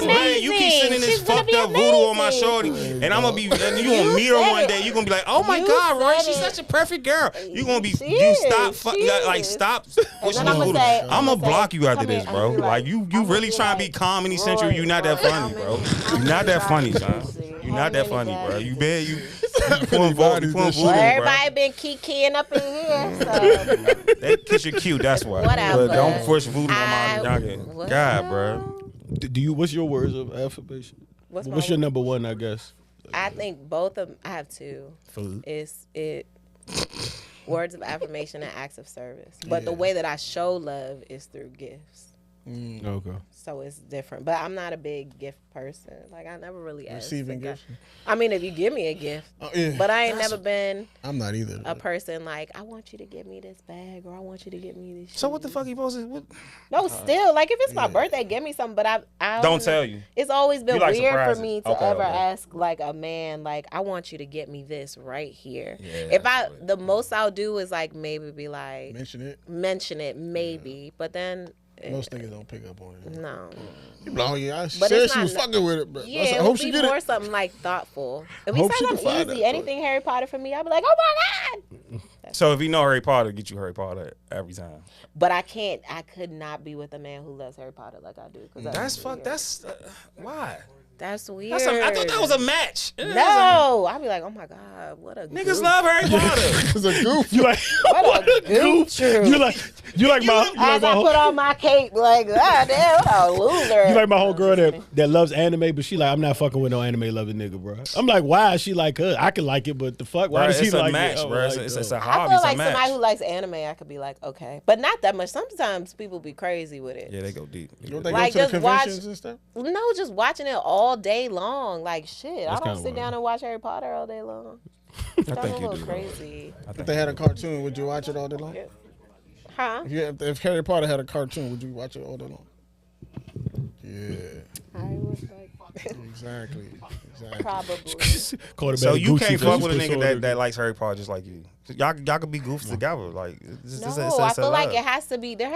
keep sending this amazing. She's gonna fucked be up voodoo on my amazing. shorty, and I'm gonna be. And you gonna meet her said one it. day. You gonna be like, oh my You God, Roy, said she's it. such a perfect girl. You gonna be. She You is. stop. She Like is. stop. And then I'ma say- I'm I'ma gonna block say, you after come this, here, bro. I'ma be Like you I'ma really be trying to be like, calm and essential. Roy, You're not that Roy, funny, I'm bro. in- You're not that I'm funny, in son. Jersey. You're not that I'm funny, in bro. You Jersey. been you pulling voodoo, Well, everybody been kikiing up in here, so That cause you're cute, that's why. Whatever. But don't push voodoo on I- my youngin. God, bro. Do you? What's your words of affirmation? What's my What's your word? number one? I guess. I think both of I have two. Food. Words of affirmation and acts of service. But the way that I show love is through gifts. Okay. So it's different. But I'm not a big gift person. Like I never really asked. Receiving the guy- gifts. I mean, if you give me a gift, Oh, yeah. but I ain't never been I'm not either. a person like I want you to give me this bag or I want you to give me this. So what the shoes." fuck you supposed to? What? No, still like if it's my birthday, give me something. But I Don't tell you. It's always been You like weird for surprises. me to Okay, ever okay. ask like a man like I want you to get me this right here. Yeah, if that's the most I'll do is like maybe be like Mention it. maybe, but then Most niggas don't pick up on it. no. You be like, oh yeah, I But said it's she was not- fucking with it, but Yeah, I it hope would she be get more it. something like thoughtful. And Hope besides, she can I'm find easy. that, Anything Harry Potter for me, I'd be like, oh my god. So if you know Harry Potter, get you Harry Potter every time. But I could not be with a man who loves Harry Potter like I do. Cause That's weird. why. That's weird. I thought that was a match. No, I'd be like, oh my god, what a Niggas goof. love Harry Potter. It's a goof. You like? What a goof. You like my? As I put on my cape, like, ah, damn, what a loser. You like my whole girl that loves anime, but she like, I'm not fucking with no anime loving nigga, bro. I'm like, why is she like her? I can like it, but the fuck, why Bro, does she it's a like match, it? bro. Like, It's a I hobby. feel It's a like match. somebody who likes anime, I could be like, okay, but not that much. Sometimes people be crazy with it. Yeah, they go deep. Don't they Like, go to the just watch- conventions and stuff? No, just watching it all day long. Like shit, That's I don't kinda sit down wild. and watch Harry Potter all day long. I That's a think you little do. crazy. If they had a cartoon, would you watch it all day long? Huh? If Harry Potter had a cartoon, would you watch it all day long? Yeah, I was like, exactly. probably. Call it So back you Gucci can't for fuck his with a nigga persona. that likes Harry Potter just like you. Y'all could be goofs together. Like No, I feel like there has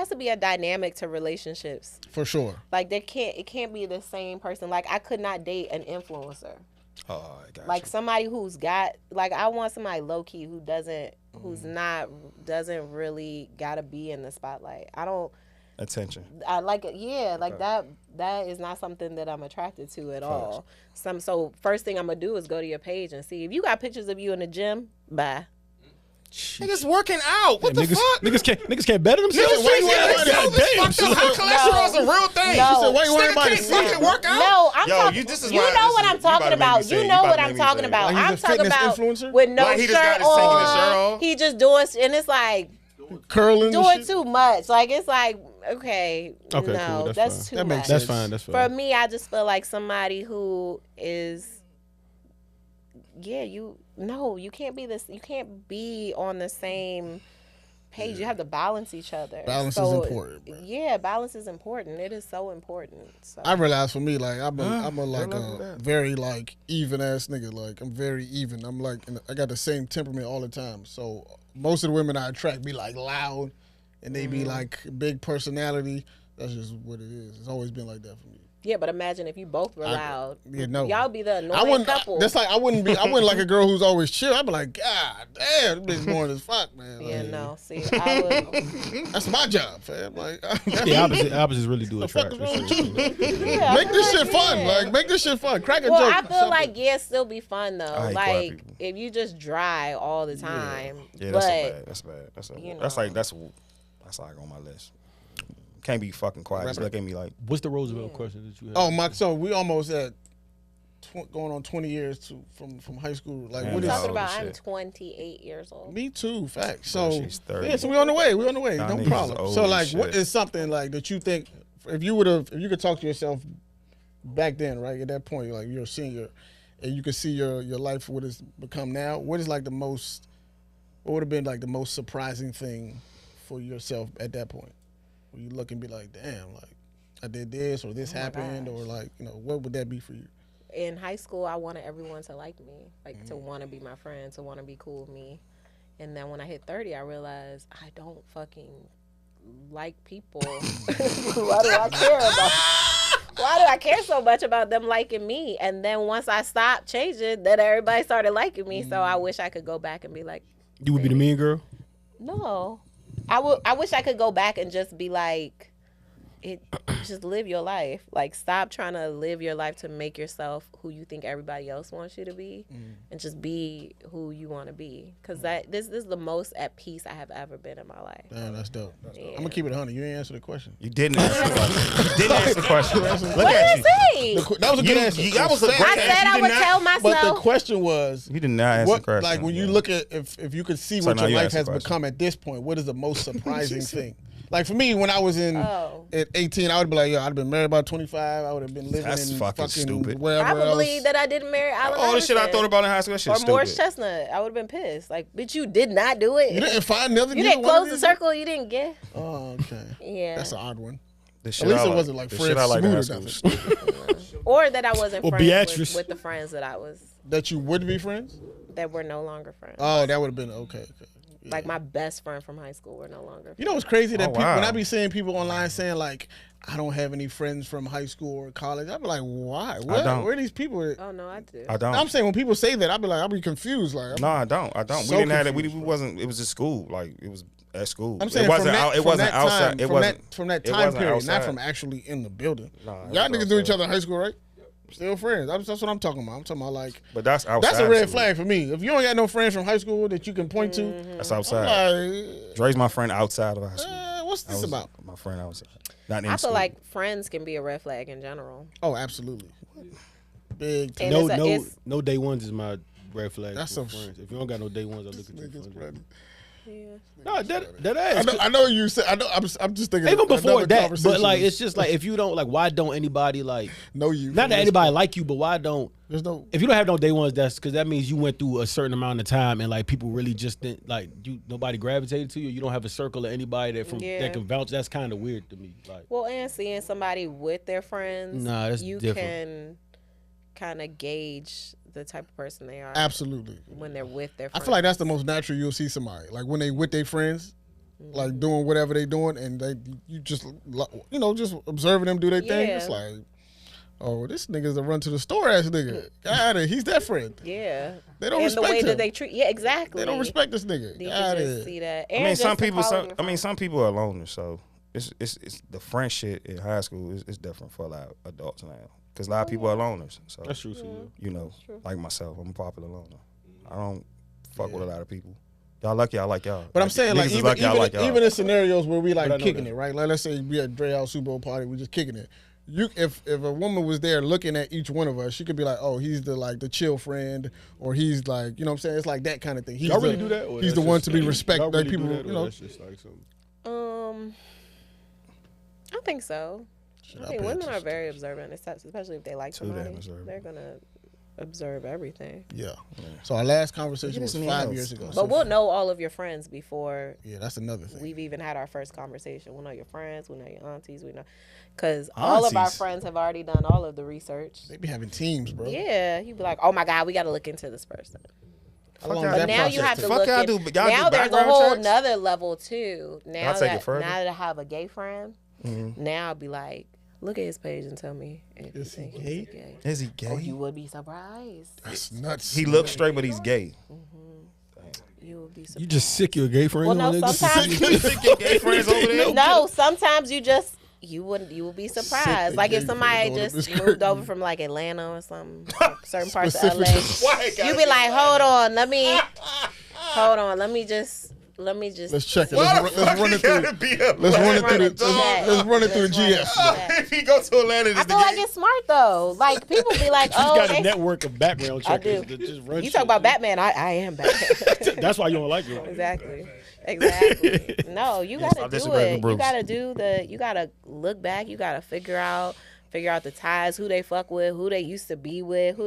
to be a dynamic to relationships. For sure. Like it can't be the same person. Like I could not date an influencer. Oh, I got Like you. somebody who's got like I want somebody low key who doesn't really gotta be in the spotlight. Attention. I like it, yeah, like that is not something that I'm attracted to at all. So first thing I'm gonna do is go to your page and see if you got pictures of you in the gym, bye. Niggas working out. What the Niggas, fuck? niggas can't better themselves. Niggas why you yeah, worried about this that? fucked up. High cholesterol is a real thing. No. She said, why you worried Nigga about can't it? fucking work out. No, I'm Yo, talking. this is You why- know this what is- I'm you about talking to make me about. say You it. know You what about to I'm make me talking say it. about. Like he's I'm a talking fitness about influencer? with no Like he just got shirt his thing in the shirt on. off? He just doing, and it's like Curling doing and shit? too much. Like it's like okay, Okay, no, cool. that's fine. too That much. makes That's sense. fine. That's For fine. me, I just feel like somebody who is, yeah, you can't be this. You can't be on the same page. You have to balance each other. Balance is important, bro. Yeah, balance is important. It is so important. So. I realized for me, like I'm a like good luck with a that. very like even ass nigga. Like I'm very even. I'm like I got the same temperament all the time. So most of the women I attract be like loud, and they be like big personality. That's just what it is. It's always been like that for me. Yeah, but imagine if you both were loud. Yeah, no. Y'all be the annoying couple. That's like I wouldn't like a girl who's always chill. I'd be like, God damn, this bitch boring as fuck, man. Yeah, Like, no. See, I would. that's my job, fam. Like, The opposites really do attract. fuck is wrong with Yeah, make this shit fun. yeah. Like, make this shit fun. Crack a Well, joke. I feel something. like it still be fun though. I hate quiet Like people. if you just dry all the time. Yeah, but that's bad. That's you that's like on my list. Can't be fucking quiet. Just look at me like. What's the Roosevelt question that you have? Oh my! So we almost at going on 20 years from high school. Like, Man, what I'm is? talking about shit. I'm 28 years old. Me too. Facts. Yeah, So she's 30. yeah, so we on the way. We on the way. Y'all No niggas problem. old So as like, what shit. is something like that you think if you could talk to yourself back then, right at that point, like you're a senior, and you could see your life what it's become now. What is like the most? What would have been like the most surprising thing for yourself at that point? Where you look and be like, damn, like I did this or this happened, or like what would that be for you? In high school, I wanted everyone to like me, like to want to be my friend, to want to be cool with me. And then when I hit 30, I realized I don't fucking like people. Why do I care about? Why do I care so much about them liking me? And then once I stopped changing, then everybody started liking me. So I wish I could go back and be like, You would be the mean girl? no. I wish I could go back and just be like, just live your life. Like, stop trying to live your life to make yourself who you think everybody else wants you to be, and just be who you want to be. Because this is the most at peace I have ever been in my life. Damn, that's dope. Yeah. I'm gonna keep it 100. You ain't answer the question. You didn't answer the question. You didn't answer the question. Look What at did you. I say? That was a good answer. That was a great I answer. said You I did would not- tell But the myself. question was, You did not answer the question. like when you bro. look at if you could see So what now your you life answer has the question. become at this point, what is the most surprising thing? Like for me, when I was Oh. at 18, I would be like, yo, I'd have been married by 25. I would have been living That's in fucking stupid. wherever Probably else. that I didn't marry Allen all the shit I Iverson thought about in high school, that shit or stupid. Morris Chestnut. I would have been pissed. Like, bitch, you did not do it. You didn't find nothing. You neither didn't one of close the these? circle. You didn't get. Oh, okay. Yeah. That's an odd one. The At shit least I it wasn't like the Fred shit I like in high Smoot or school was nothing. stupid. Or that I wasn't Or friends Beatrice. with the friends that I was, That you would be friends? that were no longer friends. Oh, that would have been okay. Yeah. Like my best friend from high school were no longer. You know what's crazy? That Oh, people, when wow. I be seeing people online saying like, I don't have any friends from high school or college, I be like, why? What? don't. Where are these people? At? Oh no, I do. I don't. I'm saying when people say that, I'll be confused. Like, No, I don't. So We didn't have that. We confused. wasn't. It was at school. Like it was at school. I'm saying it wasn't. from that, It wasn't from that outside. time, It from wasn't from that it time wasn't period, outside. not from actually in the building. Nah, it Y'all was niggas knew each outside. other in high school, right? Still friends. That's what I'm talking about. I'm talking about like But that's outside. that's a red school. flag for me. If you don't got no friends from high school that you can point to, That's I'm outside. like, Dre's my friend outside of high school. what's That this was about? My friend outside. Not in I school. feel like friends can be a red flag in general. Oh, absolutely. Big time. And No day ones is my red flag. That's for some friends. If you don't got no day ones, I look at you. Niggas funny. ready. No, that ass. I know you said. I know. I'm just thinking. Even before another that, conversation but like is it's just like if you don't like, why don't anybody like? know you. Not that anybody like you, but why don't? There's no. If you don't have no day ones, that's because that means you went through a certain amount of time and like people really just didn't like you. Nobody gravitated to you. You don't have a circle of anybody that can vouch. That's kind of weird to me. Like, Well, and seeing somebody with their friends, Nah, that's you different. can kind of gauge the type of person they are Absolutely. when they're with their I friends. feel like that's the most natural you'll see somebody. Like when they with their friends, like doing whatever they doing, and you just just observing them do their thing. Yeah. It's like, oh, this nigga's a run to the store ass nigga. God, he's that friend. Yeah. They don't And the respect way him. that they treat, yeah, exactly. They don't respect this nigga. You God, can just see that. And I mean, just some the people. quality of Some people are loners. So it's the friend shit in high school is different for a lot of adults now. Because a lot of people are loners. So that's true. So you know, like myself, I'm a popular loner. I don't fuck with a lot of people. Y'all lucky I like y'all. But I'm saying, like, niggas is even, lucky I like y'all. even in scenarios where we But I like know kicking that. it, right? Like, let's say we at Dre House Super Bowl party, we just kicking it. If a woman was there looking at each one of us, she could be like, oh, he's the chill friend, or he's like, you know what I'm saying? It's like that kind of thing. He's y'all really do that? Or He's that's the one just- to be respected. y'all Like really do people, that, or you know. That's just like something. I think so. I think pay women are attention. very observant, especially if they like Too damn somebody. observant. They're gonna observe everything. Yeah. So our last conversation was Look at 5 his years nails. ago. But So, we'll know all of your friends before yeah, that's another thing. we've even had our first conversation. We'll know your friends. We'll know your aunties. We know, because all of our Aunties? friends have already done all of the research. They be having teams, bro. Yeah, you'd be like, oh my God, we got to look into this person. How long y'all does But that now you process have to take? Fuck look y'all at, do- y'all now do there's a background whole checks? nother level too. Now Y'all take it that further? now that I have a gay friend, now I'll be like, Look at his page and tell me if you Is he think gay? he's gay. Is he gay? Oh, you would be surprised. That's nuts. He looks straight, but he's gay. You would be surprised. You just sick your gay friend. Well, no, my nigga. sometimes You think your gay friends over there? no, sometimes you would be surprised. Like if gay somebody friends just over moved over from like Atlanta or something, like certain parts of LA. Why it You gotta be like, hold on, let me just. Let's check it. Why Let's the fuck run he it through. gotta be a Let's run it black through dog? the. Let's run it through the GS. If he go to Atlanta, I just feel like it's smart though. Like people be like, He's oh, got a hey, network of background I checkers do. that just run You shit. talk about Batman, I am Batman. That's why you don't like it. Exactly. No, you gotta I do disagree with it. Bruce. You gotta do you gotta look back. You gotta figure out the ties, who they fuck with, who they used to be with,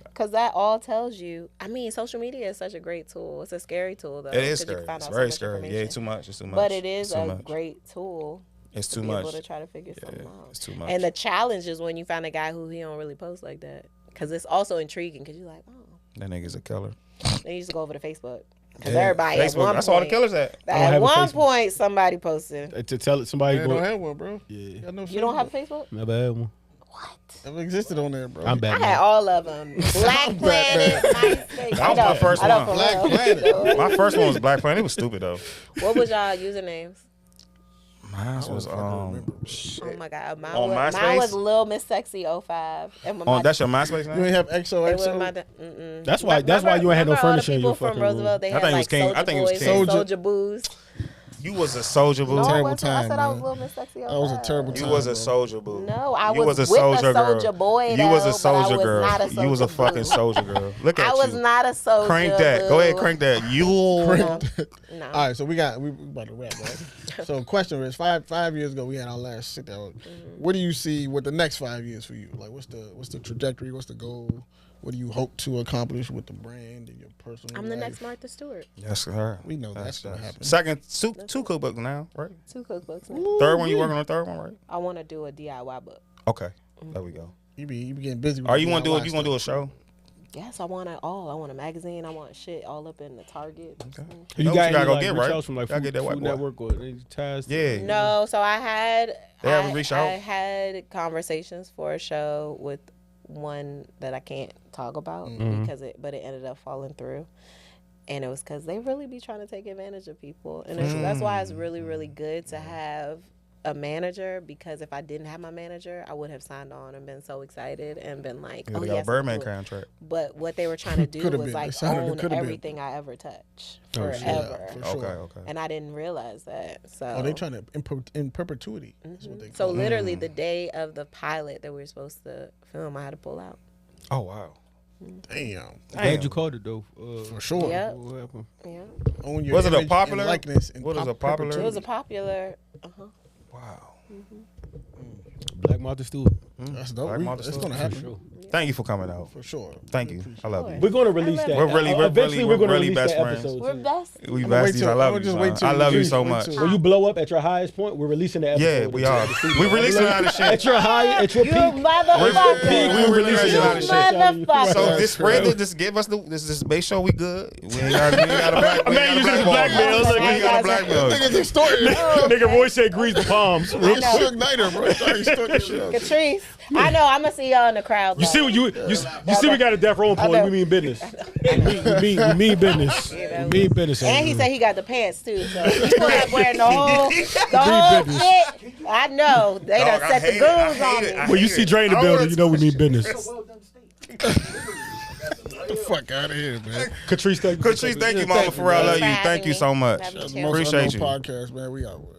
because that all tells you. I mean, social media is such a great tool. It's a scary tool though. It is 'cause you scary. can find It's out so very much scary. Yeah, information. too much. It's too much. But it is It's too a much. great tool. It's to too be much. able to try to figure something out. It's too much. And the challenge is when you find a guy who he don't really post like that, because it's also intriguing. Because you're like, oh, That nigga's a killer. they used to go over to Facebook. Because Yeah, everybody at Facebook. one That's all the point- killers at. don't At have a one Facebook. point, somebody posted. To tell it somebody I don't go. have one, bro. Yeah. Got no You don't have a Facebook. Facebook? Never had one. What? Never existed on there, bro. I'm I bad. had all of them. Black Planet, MySpace. That was my first I know one. for Black real. Planet. My first one was Black Planet. It was stupid though. What was y'all usernames? Mine was Oh my God. Mine On was, MySpace? mine was Lil Miss Sexy 05. And when Oh, my, that's your MySpace You name? ain't have it was my, XOXO? mm-mm. That's why you ain't had no Remember all the furniture in people your from fucking Roosevelt, room. they I had think it was like King. I Soulja think it was Boys, King. Soulja Boos. You was a soldier boo. No, I Terrible wasn't. I time, said I was man. Lil Miss Sexy 05. That was a terrible You time. was a bro. soldier boo. No, I You was was a with soldier a girl. soldier boy. You was a though, soldier but I girl. was not a You was a soulja fucking boo. soldier girl. Look at I was you. not a soldier. Crank that. Go ahead, boo. crank that. You. No. All right, so we about to wrap, right? So, question is, five years ago we had our last sit down. What do you see with the next 5 years for you? Like, what's the trajectory? What's the goal? What do you hope to accomplish with the brand and your personal? I'm the life? next Martha Stewart. Yes, her. We know that's gonna happen. Second, two cookbooks now, right? 2 cookbooks now. Third one, you working on the third one, right? I want to do a DIY book. Okay, there we go. You be getting busy. With Are the you want to do it? DIY You want to do a stuff. show? Yes, I want it all. I want a magazine. I want shit all up in the Target. Okay. You know what got you any gotta go like get, reach right? outs from like Gotta get that white Food boy. Network or any ties? Yeah. No, so I had They haven't reached out? I had conversations for a show with one that I can't talk about but it ended up falling through. And it was because they really be trying to take advantage of people. And that's why it's really, really good to have a manager, because if I didn't have my manager, I would have signed on and been so excited and been like, Yeah, oh, they got yes, a Birdman I'm doing it. contract. But what they were trying to do Could've was been. like It sounded- it own could've been. everything I ever touch Oh, shit. forever. For sure. Okay. And I didn't realize that. So Oh, they trying to in perpetuity. That's what they So call it. literally the day of the pilot that we were supposed to film, I had to pull out. Oh wow. Damn, Glad you called it though. for sure. Yeah. What happened? Yeah. Own your Was it a image and popular- likeness and what is a popular- It was a popular. Wow. Black Martha Stewart. That's dope. Black Martha It's Stewart. gonna happen Sure. Thank you for coming out. for sure. Thank you. I love you. We're gonna release love that. it. We're really- Eventually, we're gonna really release best that friends. episode. We're too. best. We I'ma wait besties. till- I love I'ma you. just son. wait till I love you you- so wait much. till- When you blow up at your highest point, we're releasing the episode. Yeah, we are. We releasing a lot of shit. At your high, at your You peak. motherfucker. We releasing a lot of You shit. motherfucker. So That's this spread, crazy. just give us just make sure we good. We ain't got a black. We ain't using got a the blackmail. blackmail. We ain't got a blackmail. Niggas extorting. Nigga, voice said grease the palms. It's Suge Knighter, bro. He's extorting shit out. Catrice, I know. I'm gonna see y'all in the crowd. You see what you see? We got a death row know. point. We mean business. We mean business. We mean business. And he said he got the pants too. So he pulled up wearing the whole business. shit. I know they done Dog, I set the hate it. I goons hate on it. me. I When you hate see it. Dre in the I building, wanna- you know we mean business. Well done state. Get the fuck out of here, man. Catrice, thank you. Patrice, thank you, Mama Pharrell. I love you. Thank you so much. Having me That's too. the most Appreciate unknown you. podcast, man. We out with.